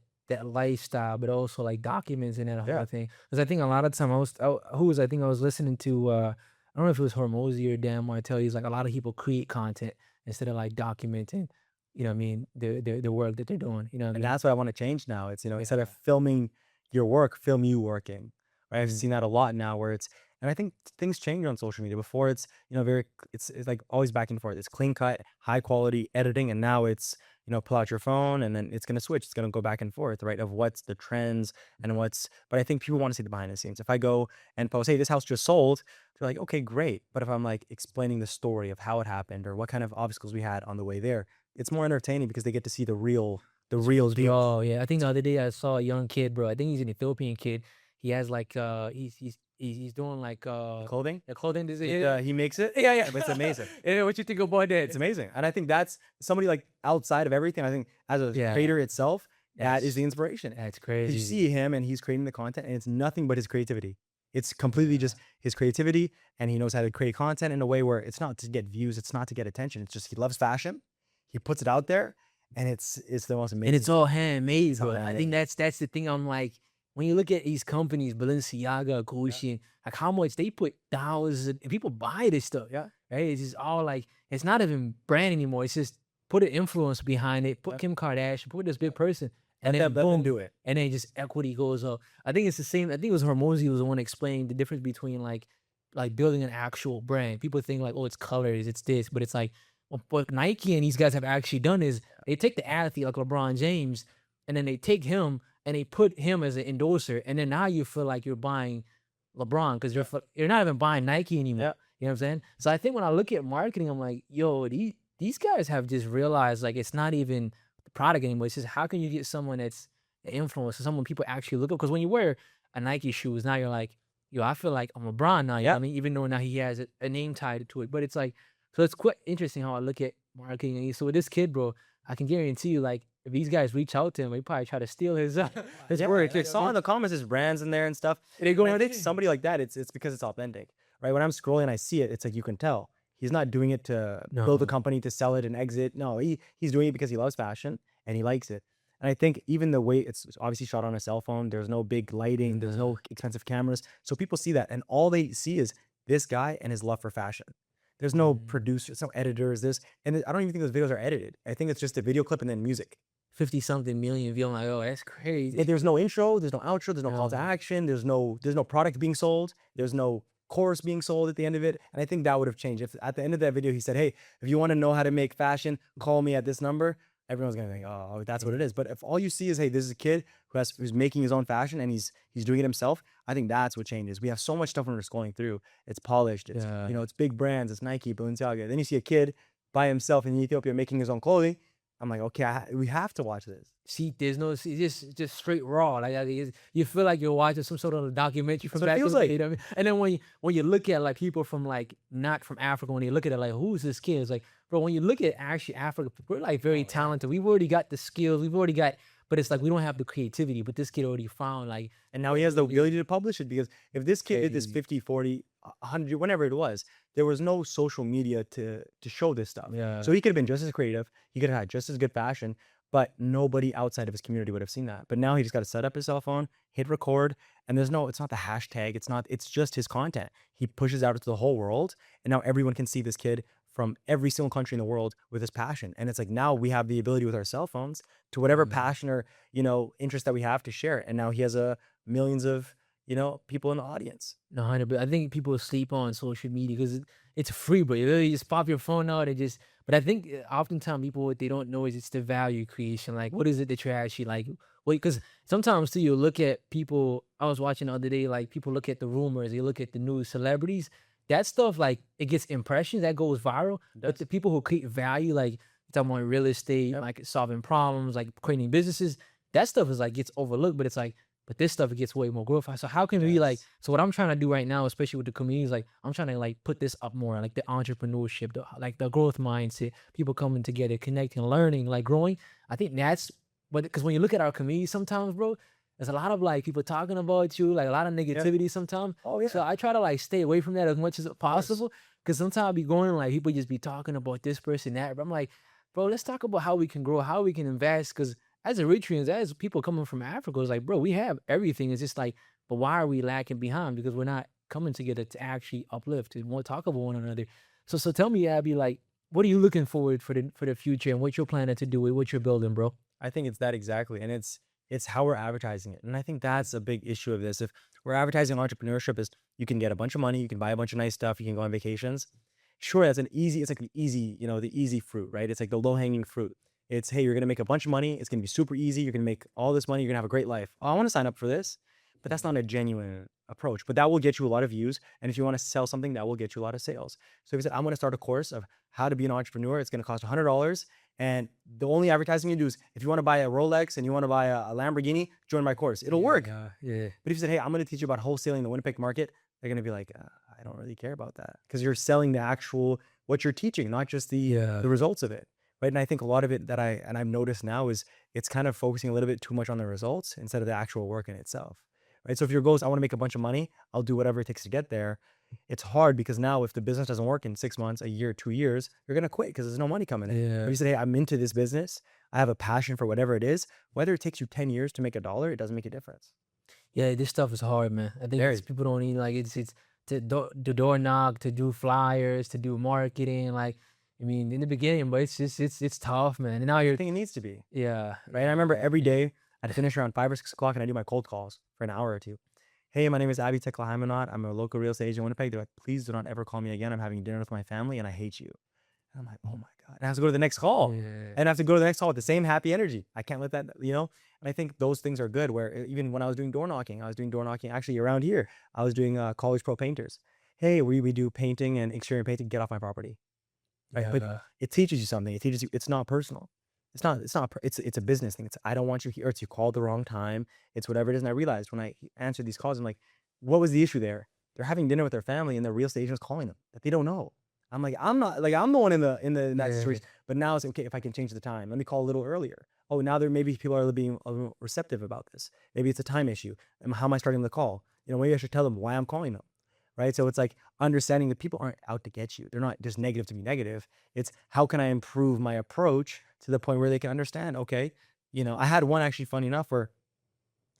lifestyle, but also like documents and that whole Yeah. thing. Because I think a lot of time I think I was listening to I don't know if it was Hormozy or Dan Martell. He's like a lot of people create content instead of like documenting, you know what I mean, the work that they're doing. You know what I And mean? that's what I want to change now. It's, instead Yeah. of filming your work, film you working. Right. I've Mm. seen that a lot now where and I think things change on social media. Before it's, it's like always back and forth. It's clean cut, high quality editing. And now it's, pull out your phone and then it's going to switch. It's going to go back and forth, right? Of what's the trends and but I think people want to see the behind the scenes. If I go and post, hey, this house just sold, they're like, okay, great. But if I'm like explaining the story of how it happened or what kind of obstacles we had on the way there, it's more entertaining because they get to see the real deal. Oh yeah, I think the other day I saw a young kid, bro. I think he's an Ethiopian kid. He has like he's doing like Clothing. the clothing design. He makes it. Yeah, yeah. But it's amazing. Yeah, what you think about It's that? amazing. And I think that's somebody like outside of everything. I think as a Yeah, creator itself, that is that's the inspiration. that's 'Cause you crazy. see him and he's creating the content and it's nothing but his creativity. It's completely just his creativity and he knows how to create content in a way where it's not to get views, it's not to get attention. It's just he loves fashion. He puts it out there and it's the most And amazing it's all thing. handmade, It's all bro. I think handmade. that's the thing. I'm like, when you look at these companies, Balenciaga, Yeah. Gucci, like how much they put thousands and people buy this stuff, Yeah. right? It's just all like it's not even brand anymore. It's just put an influence behind it, put Yeah. Kim Kardashian, put this big person, and Let then them boom, do it. and then just equity goes up. I think it's the same. I think it was Hormozy was the one explaining the difference between like building an actual brand. People think like, oh, it's colors, it's this, but it's like what Nike and these guys have actually done is they take the athlete like LeBron James, and then they take him and they put him as an endorser, and then now you feel like you're buying LeBron because you're not even buying Nike anymore. Yeah. You know what I'm saying? So I think when I look at marketing, I'm like, yo, these guys have just realized like it's not even the product anymore. It's just how can you get someone that's an influencer, someone people actually look up? Because when you wear a Nike shoes, now you're like, yo, I feel like I'm LeBron now. You know what Yeah. I mean, even though now he has a name tied to it, but it's like, so it's quite interesting how I look at marketing. And so with this kid, bro, I can guarantee you, like, if these guys reach out to him, they probably try to steal his his Yeah, work. and I saw in the comments there's brands in there and stuff. And they go And I on think it. somebody like that, it's because it's authentic, right? When I'm scrolling, I see it. It's like you can tell he's not doing it to build a No. company to sell it and exit. No, he's doing it because he loves fashion and he likes it. And I think even the way it's obviously shot on a cell phone, there's no big lighting, there's no expensive cameras, so people see that, and all they see is this guy and his love for fashion. There's no Mm. producers, no editors. I don't even think those videos are edited. I think it's just a video clip and then music. 50 something million view. I'm like, oh, that's crazy. There's no intro, there's no outro, there's no call to No. action, there's no product being sold, there's no course being sold at the end of it. And I think that would have changed. If at the end of that video he said, hey, if you want to know how to make fashion, call me at this number, everyone's gonna think, oh, that's what it is. But if all you see is, hey, this is a kid who's making his own fashion and he's doing it himself, I think that's what changes. We have so much stuff when we're scrolling through. It's polished, it's Yeah. it's big brands, it's Nike, Balenciaga. Then you see a kid by himself in Ethiopia making his own clothing. I'm like, okay, we have to watch this. See, there's no, see, just straight raw. Like you feel like you're watching some sort of documentary from That's what it back in feels the day. like. You know what I mean? And then when you look at like people from like not from Africa, when you look at it like who's this kid? It's like, bro, when you look at actually Africa, we're like very talented. We've already got the skills. We've already got, but it's like we don't have the creativity. But this kid already found like, And now he has the ability to publish it because if this kid did this crazy. 50, 40, 100, whenever it was, there was no social media to show this stuff. Yeah. So he could have been just as creative. He could have had just as good fashion, but nobody outside of his community would have seen that. But now he just got to set up his cell phone, hit record, and it's not the hashtag. It's just his content. He pushes out to the whole world, and now everyone can see this kid from every single country in the world with his passion. And it's like now we have the ability with our cell phones to whatever passion or, interest that we have to share it. And now he has millions of, people in the audience. No, 100. But I think people sleep on social media because it's free, bro. You literally just pop your phone out and just. But I think oftentimes people what they don't know is it's the value creation. Like, what is it that you're actually like? Well, because sometimes too, you look at people. I was watching the other day, like people look at the rumors, they look at the news, celebrities. that stuff, like, it gets impressions, that goes viral. But the people who create value, like, you're talking about real estate, Yep. like solving problems, like creating businesses, that stuff is like gets overlooked, but it's like, but this stuff it gets way more growth. So how can we like, Yes. so what I'm trying to do right now, especially with the communities, like I'm trying to like put this up more, like the entrepreneurship, like the growth mindset, people coming together, connecting, learning, like growing. I think that's what, because when you look at our community sometimes, bro, there's a lot of like people talking about you, like a lot of Yeah. negativity sometimes. Oh yeah. So I try to like stay away from that as much as Of course. possible. Cause sometimes I be going like people just be talking about this person, that. But I'm like, bro, let's talk about how we can grow, how we can invest. Cause as Eritreans, as people coming from Africa, it's like, bro, we have everything. It's just like, but why are we lacking behind? Because we're not coming together to actually uplift and want to talk about one another. So tell me, Abby, like, what are you looking forward for the future and what you're planning to do with what you're building, bro? I think it's that exactly. And it's how we're advertising it. And I think that's a big issue of this. If we're advertising entrepreneurship is you can get a bunch of money, you can buy a bunch of nice stuff, you can go on vacations. Sure, that's it's like the easy, the easy fruit, right? It's like the low-hanging fruit. It's, hey, you're gonna make a bunch of money, it's gonna be super easy, you're gonna make all this money, you're gonna have a great life. Oh, I want to sign up for this, but that's not a genuine approach. But that will get you a lot of views. And if you want to sell something, that will get you a lot of sales. So if you said, I'm gonna start a course of how to be an entrepreneur, it's gonna cost $100. And the only advertising you do is if you want to buy a Rolex and you want to buy a Lamborghini, join my course. It'll work. Yeah. But if you said, hey, I'm going to teach you about wholesaling the Winnipeg market, they're going to be like, I don't really care about that, because you're selling the actual, what you're teaching, not just the results of it. Right. And I think a lot of it that I've noticed now is it's kind of focusing a little bit too much on the results instead of the actual work in itself. Right. So if your goal is, I want to make a bunch of money, I'll do whatever it takes to get there. It's hard because now if the business doesn't work in 6 months, a year, 2 years, you're going to quit because there's no money coming in. Yeah. If you say, hey, I'm into this business, I have a passion for whatever it is, whether it takes you 10 years to make $1, it doesn't make a difference. Yeah, this stuff is hard, man. I think Very. people don't need like it's to door knock, to do flyers, to do marketing. Like, I mean, in the beginning, but it's just it's tough, man. And now I you're think it needs to be. yeah, Right. And I remember every day I'd finish around 5 or 6 o'clock and I do my cold calls for an hour or two. Hey, my name is Abi Teklehymanot. I'm a local real estate agent in Winnipeg. They're like, please do not ever call me again. I'm having dinner with my family and I hate you. And I'm like, oh my God. And I have to go to the next call. yeah, And I have to go to the next call with the same happy energy. I can't let that. And I think those things are good, where even when I was doing door knocking actually around here. I was doing college pro painters. Hey, we do painting and exterior painting, get off my property. Right. But yeah, it teaches you something. It teaches you it's not personal. It's a business thing. It's, I don't want you here. It's, you called the wrong time. It's whatever it is. And I realized when I answered these calls, I'm like, what was the issue there? They're having dinner with their family and the real estate agent is calling them that they don't know. I'm like, I'm not like, I'm the one in that Yeah. situation. But now it's okay if I can change the time. Let me call a little earlier. Oh, now maybe people are being a little receptive about this. Maybe it's a time issue. And how am I starting the call? Maybe I should tell them why I'm calling them. Right. So it's like understanding that people aren't out to get you. They're not just negative to be negative. It's how can I improve my approach to the point where they can understand, okay, I had one actually funny enough where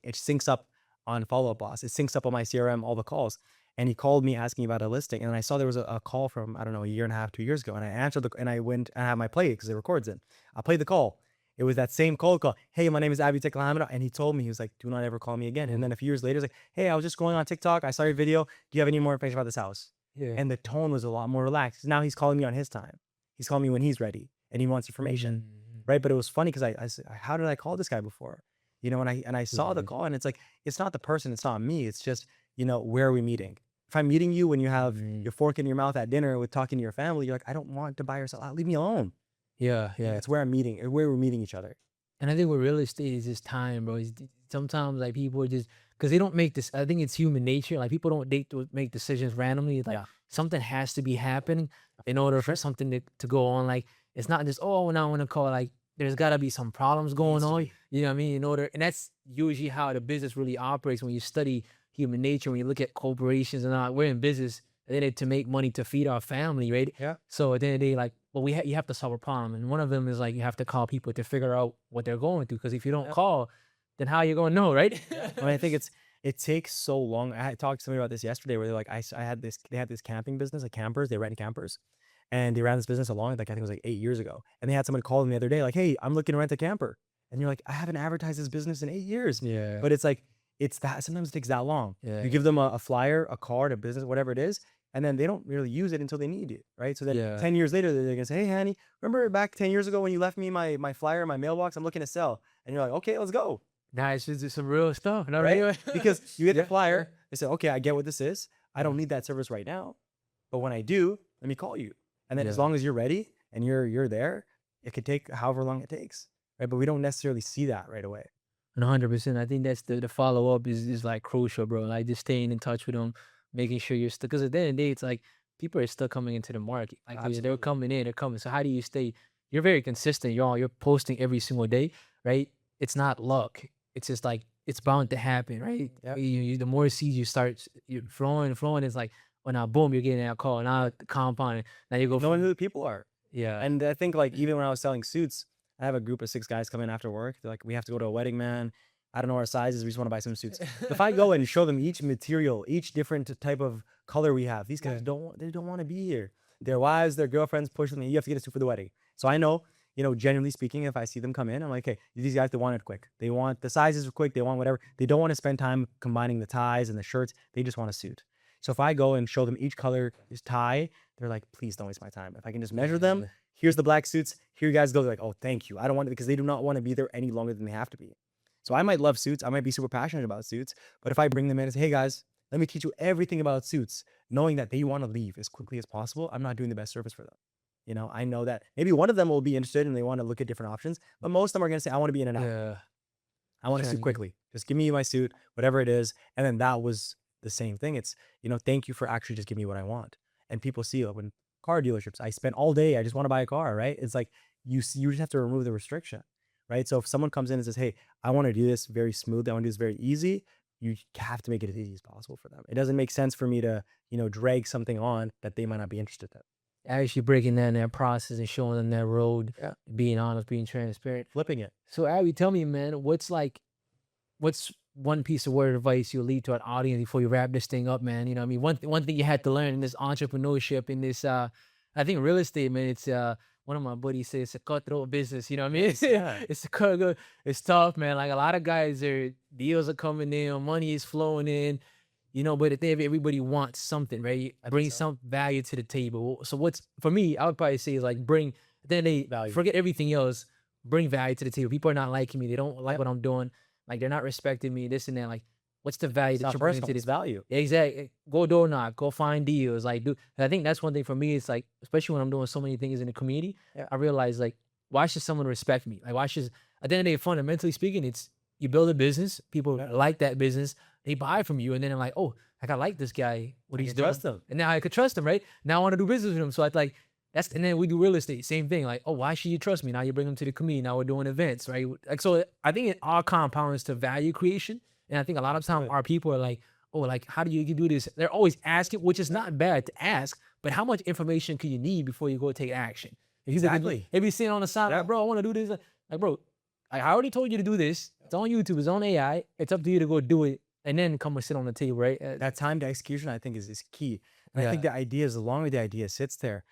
it syncs up on Follow Up Boss. It syncs up on my CRM, all the calls. And he called me asking about a listing. And I saw there was a call from, I don't know, a year and a half, 2 years ago. And I answered and I went and I have my play because it records it. I played the call. It was that same cold call. Hey, my name is Abi Teklehymanot. And he told me, he was like, do not ever call me again. And then a few years later, he's like, hey, I was just going on TikTok. I saw your video. Do you have any more information about this house? yeah. And the tone was a lot more relaxed. Now he's calling me on his time. He's calling me when he's ready and he wants information. Right. But it was funny because I said, how did I call this guy before? And I saw the call and it's like, it's not the person, it's not me. It's just, where are we meeting? If I'm meeting you when you have your fork in your mouth at dinner with talking to your family, you're like, I don't want to buy or sell. Leave me alone. Yeah. It's where where we're meeting each other. And I think with real estate is just time, bro. Sometimes like people are just because they don't make this. I think it's human nature. Like people don't make decisions randomly. Like something has to be happening in order for something to go on. Like it's not just now I want to call. Like there's got to be some problems going on. You know what I mean? And that's usually how the business really operates when you study human nature. When you look at corporations and all, we're in business to make money to feed our family, right? Yeah. So at the end of the day, like, well, you have to solve a problem, and one of them is like you have to call people to figure out what they're going through. Because if you don't call, then how are you going to know, right? I think it takes so long. I talked to somebody about this yesterday, where they're like, they had this camping business, like campers. They rent campers, and they ran this business along, like I think it was like 8 years ago. And they had somebody call them the other day, like, hey, I'm looking to rent a camper, and you're like, I haven't advertised this business in 8 years. Yeah. But it's like sometimes it takes that long. Yeah. You give them a flyer, a card, a business, whatever it is. And then they don't really use it until they need it, right? So then 10 years later, they're gonna say, hey, Hanny, remember back 10 years ago when you left me my flyer in my mailbox? I'm looking to sell. And you're like, okay, let's go. Nice, it's some real stuff, right? Because you get the flyer, they say, okay, I get what this is. I don't need that service right now. But when I do, let me call you. And then as long as you're ready and you're there, it could take however long it takes, right? But we don't necessarily see that right away. 100%. I think that's the follow up is like crucial, bro. Like just staying in touch with them, making sure you're still, because at the end of the day, it's like people are still coming into the market. Like they're Absolutely. coming in, they're coming. So how do you stay? You're very consistent. You're posting every single day, right? It's not luck. It's just like it's bound to happen, right? Yep. The more seeds you start you're flowing. It's like, well, now boom, you're getting that call. Now compounding. Now you go Knowing from who the people are. yeah. And I think like even when I was selling suits, I have a group of 6 guys come in after work. They're like, we have to go to a wedding, man. I don't know our sizes. We just want to buy some suits. If I go and show them each material, each different type of color we have, these guys they don't want to be here. Their wives, their girlfriends push them. You have to get a suit for the wedding. So I know, generally speaking, if I see them come in, I'm like, hey, these guys, they want it quick. They want the sizes are quick. They want whatever. They don't want to spend time combining the ties and the shirts. They just want a suit. So if I go and show them each color is tie, they're like, please don't waste my time. If I can just measure them, here's the black suits. Here you guys go. They're like, oh, thank you. I don't want it because they do not want to be there any longer than they have to be. So I might love suits. I might be super passionate about suits. But if I bring them in and say, hey guys, let me teach you everything about suits, knowing that they want to leave as quickly as possible, I'm not doing the best service for them. I know that maybe one of them will be interested and they want to look at different options, but most of them are going to say, I want to be in and out. Yeah. I want a suit quickly. Just give me my suit, whatever it is. And then that was the same thing. It's, thank you for actually just giving me what I want. And people see it when car dealerships, I spent all day, I just want to buy a car, right? It's like you just have to remove the restriction, right? So if someone comes in and says, hey, I want to do this very smooth, I want to do this very easy, you have to make it as easy as possible for them. It doesn't make sense for me to, drag something on that they might not be interested in. Actually breaking down that process and showing them that road, being honest, being transparent. Flipping it. So Abi, tell me, man, what's one piece of word of advice you'll leave to an audience before you wrap this thing up, man? I mean, one thing you had to learn in this entrepreneurship, in this, I think real estate, man, it's, one of my buddies says it's a cutthroat business, you know what I mean? It's tough, man. Like a lot of guys, their deals are coming in, money is flowing in, but at the end, everybody wants something, right? Bring some value to the table. So for me, I would probably say is like Value. forget everything else, bring value to the table. People are not liking me. They don't like what I'm doing. Like they're not respecting me, this and that. Like, what's the value that you're bringing to this value? Exactly. Go door knock, go find deals. Like, I think that's one thing for me. It's like, especially when I'm doing so many things in the community, I realize like, why should someone respect me? Like, at the end of the day, fundamentally speaking, it's you build a business, people like that business, they buy from you, and then I'm like, oh, I like this guy, what he's doing. Trust them. And now I could trust him, right? Now I want to do business with him. So I like and then we do real estate, same thing. Like, oh, why should you trust me? Now you bring them to the community. Now we're doing events, right? Like, so I think it all compounds to value creation. And I think a lot of times our people are like, oh, like, how do you do this? They're always asking, which is not bad to ask, but how much information can you need before you go take action? Exactly. If you're sitting on the side, like, bro, I want to do this. Like, bro, I already told you to do this. It's on YouTube. It's on AI. It's up to you to go do it and then come and sit on the table, right? That time to execution, I think, is key. And I think the idea is, the longer the idea sits there,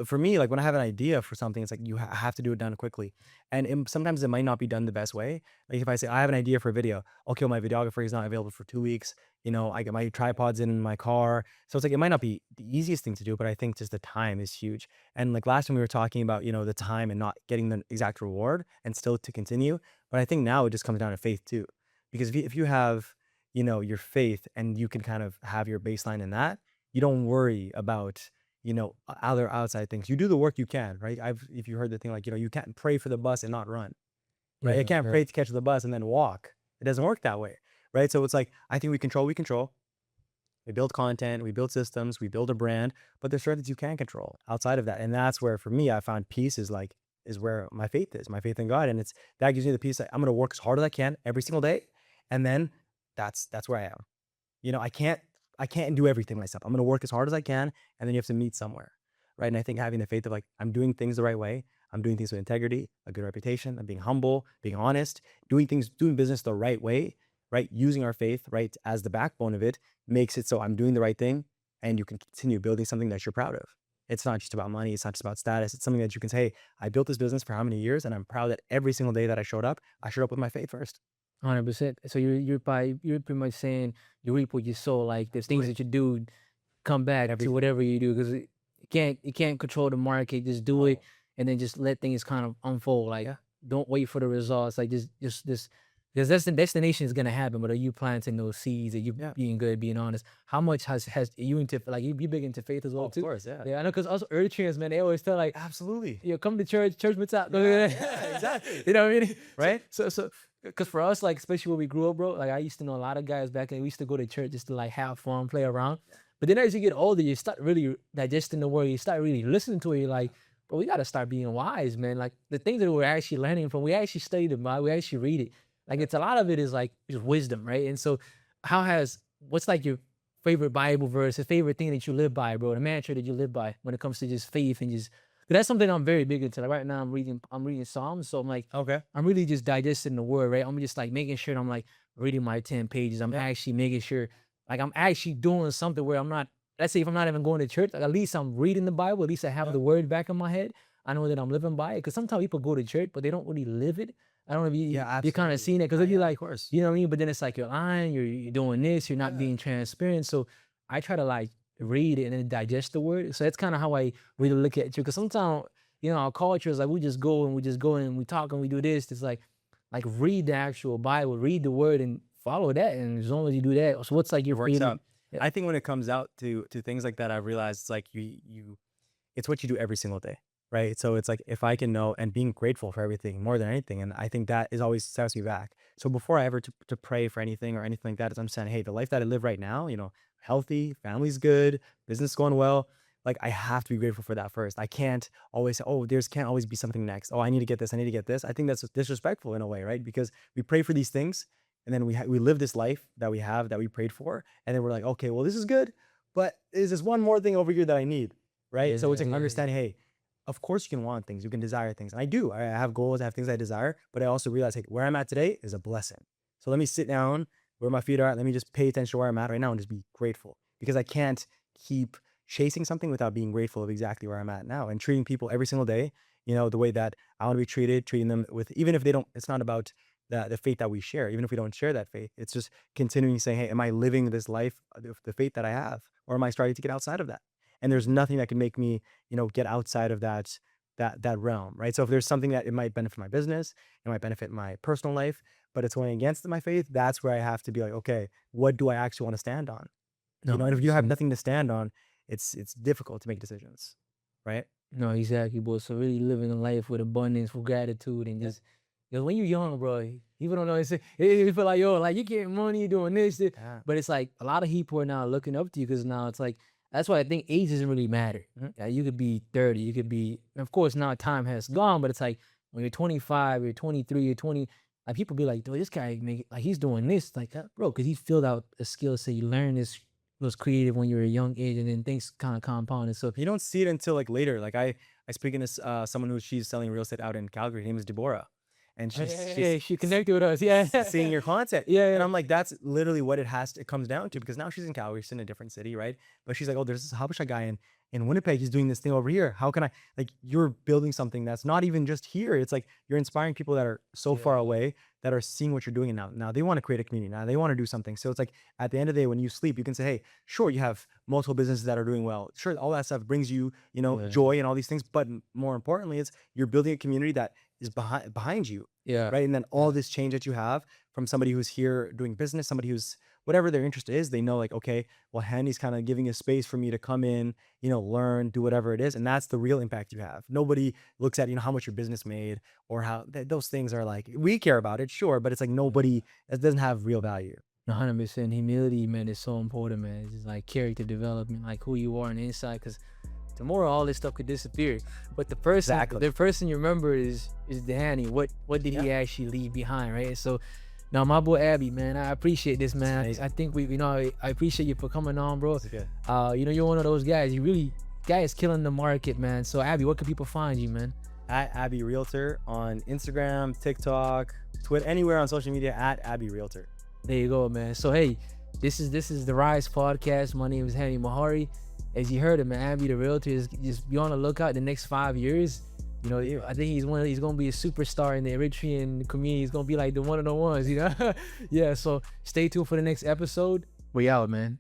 for me, like when I have an idea for something, it's like you have to do it done quickly. And sometimes it might not be done the best way. Like if I say, I have an idea for a video, okay, well, my videographer is not available for 2 weeks. I get my tripods in my car. So it's like, it might not be the easiest thing to do, but I think just the time is huge. And like last time we were talking about, the time and not getting the exact reward and still to continue. But I think now it just comes down to faith too. Because if you have, your faith and you can kind of have your baseline in that, you don't worry about, other outside things. You do the work you can, right? If you heard the thing like, you can't pray for the bus and not run, right? You can't pray to catch the bus and then walk. It doesn't work that way, right? So it's like, I think we control. We build content, we build systems, we build a brand, but there's certain things you can control outside of that. And that's where, for me, I found peace is where my faith is, my faith in God. And that gives me the peace that I'm going to work as hard as I can every single day. And then that's where I am. I can't do everything myself. I'm going to work as hard as I can. And then you have to meet somewhere, right? And I think having the faith of like, I'm doing things the right way. I'm doing things with integrity, a good reputation. I'm being humble, being honest, doing business the right way, right? Using our faith, right, as the backbone of it makes it so I'm doing the right thing and you can continue building something that you're proud of. It's not just about money. It's not just about status. It's something that you can say, hey, I built this business for how many years and I'm proud that every single day that I showed up with my faith first. 100%. So you're pretty much saying you reap what you sow. Like there's things that you do come back to whatever you do, because you can't control the market. Just do it and then just let things kind of unfold. Like don't wait for the results. Like just Because that's the destination is gonna happen, but are you planting those seeds? Are you Yeah. being good, being honest? How much has you into like you big into faith as Oh, well of too? course, yeah. Yeah, I know because also Eritreans, man, they always tell like, Absolutely. you know, come to church what's up? Yeah, yeah, exactly. You know what I mean? Right? So, because for us, like especially when we grew up, bro, like I used to know a lot of guys back then. We used to go to church just to like have fun, play around. But then as you get older, you start really digesting the word. You start really listening to it. You're like, bro, we gotta start being wise, man. Like the things that we're actually learning from, we actually study the Bible, we actually read it. Like it's a lot of it is like just wisdom, right? And so, what's like your favorite Bible verse, the favorite thing that you live by, bro, the mantra that you live by when it comes to just faith and just 'cause that's something I'm very big into. Like right now, I'm reading Psalms, so I'm like, Okay. I'm really just digesting the word, right? I'm just like making sure I'm like reading my 10 pages. I'm Yeah. actually making sure like I'm actually doing something where I'm not, let's say if I'm not even going to church, like at least I'm reading the Bible, at least I have Yeah. the word back in my head. I know that I'm living by it. Because sometimes people go to church, but they don't really live it. I don't know if Yeah, you kind of absolutely. seen it because Yeah, if you yeah, like, of course. you know what I mean? But then it's like you're lying, you're doing this, you're not Yeah. being transparent. So I try to like read it and then digest the word. So that's kind of how I really look at you. Because sometimes, you know, our culture is like we just go and we talk and we do this. It's like read the actual Bible, read the word and follow that. And as long as you do that, so what's like your Works favorite? out. I think when it comes out to things like that, I've realized it's like it's what you do every single day, right? So it's like if I can know and being grateful for everything more than anything, and I think that is always sets me back. So before I ever to pray for anything or anything like that, is I'm saying, hey, the life that I live right now, healthy, family's good, business going well. Like I have to be grateful for that first. I can't always say, oh, there's can't always be something next. Oh, I need to get this. I need to get this. I think that's disrespectful in a way, right? Because we pray for these things, and then we live this life that we have that we prayed for, and then we're like, okay, well, this is good, but is this one more thing over here that I need? Right? So Yeah, it's like yeah, understanding, hey, of course you can want things, you can desire things. And I do. I have goals, I have things I desire, but I also realize, hey, where I'm at today is a blessing. So let me sit down where my feet are at. Let me just pay attention to where I'm at right now and just be grateful. Because I can't keep chasing something without being grateful of exactly where I'm at now and treating people every single day, the way that I want to be treated, treating them with, even if they don't, it's not about the faith that we share, even if we don't share that faith, it's just continuing saying, hey, am I living this life, the faith that I have, or am I starting to get outside of that? And there's nothing that can make me, get outside of that realm, right? So if there's something that it might benefit my business, it might benefit my personal life, but it's going against my faith, that's where I have to be like, okay, what do I actually want to stand on? no, And if you have 100%. nothing to stand on, it's difficult to make decisions, right? No, exactly, boy. So really living a life with abundance, with gratitude, and Yeah. just because when you're young, bro, people don't know. You feel like yo, like you getting money, you doing this, Yeah. but it's like a lot of people are now looking up to you because now it's like that's why I think age doesn't really matter. Mhm. Yeah, you could be 30, you could be, of course, now time has gone, but it's like when you're 25, you're 23, you're 20. Like people be like, dude, this guy make like he's doing this, like bro, because he filled out a skill set. You learn this was creative when you were a young age, and then things kind of compounded. So You don't see it until like later. Like I speak in this someone who she's selling real estate out in Calgary. Her name is Deborah, and yeah, she connected with us. Yeah, seeing your content. yeah, And yeah. I'm like, that's literally what it comes down to, because now she's in Calgary, she's in a different city, right? But she's like, oh, there's this Habesha guy in Winnipeg. He's doing this thing over here. How can I, like, you're building something that's not even just here. It's like you're inspiring people that are so far Yeah. away that are seeing what you're doing, and now they want to create a community. Now they want to do something. So it's like at the end of the day, when you sleep, you can say, hey, sure, you have multiple businesses that are doing well. Sure, all that stuff brings you, Yeah. joy and all these things. But more importantly, it's you're building a community that is behind you, Yeah. right? And then all this change that you have from somebody who's here doing business, somebody who's whatever their interest is, they know like, okay, well, Handy's kind of giving a space for me to come in, learn, do whatever it is. And that's the real impact you have. Nobody looks at, how much your business made or how those things are like, we care about it, sure, but it's like nobody, that doesn't have real value. 100% humility, man, is so important, man. It's just like character development, like who you are on the inside, because tomorrow all this stuff could disappear. But Exactly. the person you remember is the Hanny. What did he actually leave behind, right? So now my boy Abi, man, I appreciate this, man. amazing. I think I appreciate you for coming on, bro. It's good. You're one of those guys. Guy is killing the market, man. So Abi, where can people find you, man? At Abi Realtor on Instagram, TikTok, Twitter, anywhere on social media at Abi Realtor. There you go, man. So hey, this is the Rise Podcast. My name is Hanny Mahari. As you heard it, man, Abi the Realtor is just be on the lookout the next 5 years. I think he's gonna be a superstar in the Eritrean community. He's gonna be like the one of the ones, Yeah. So stay tuned for the next episode. We out, man.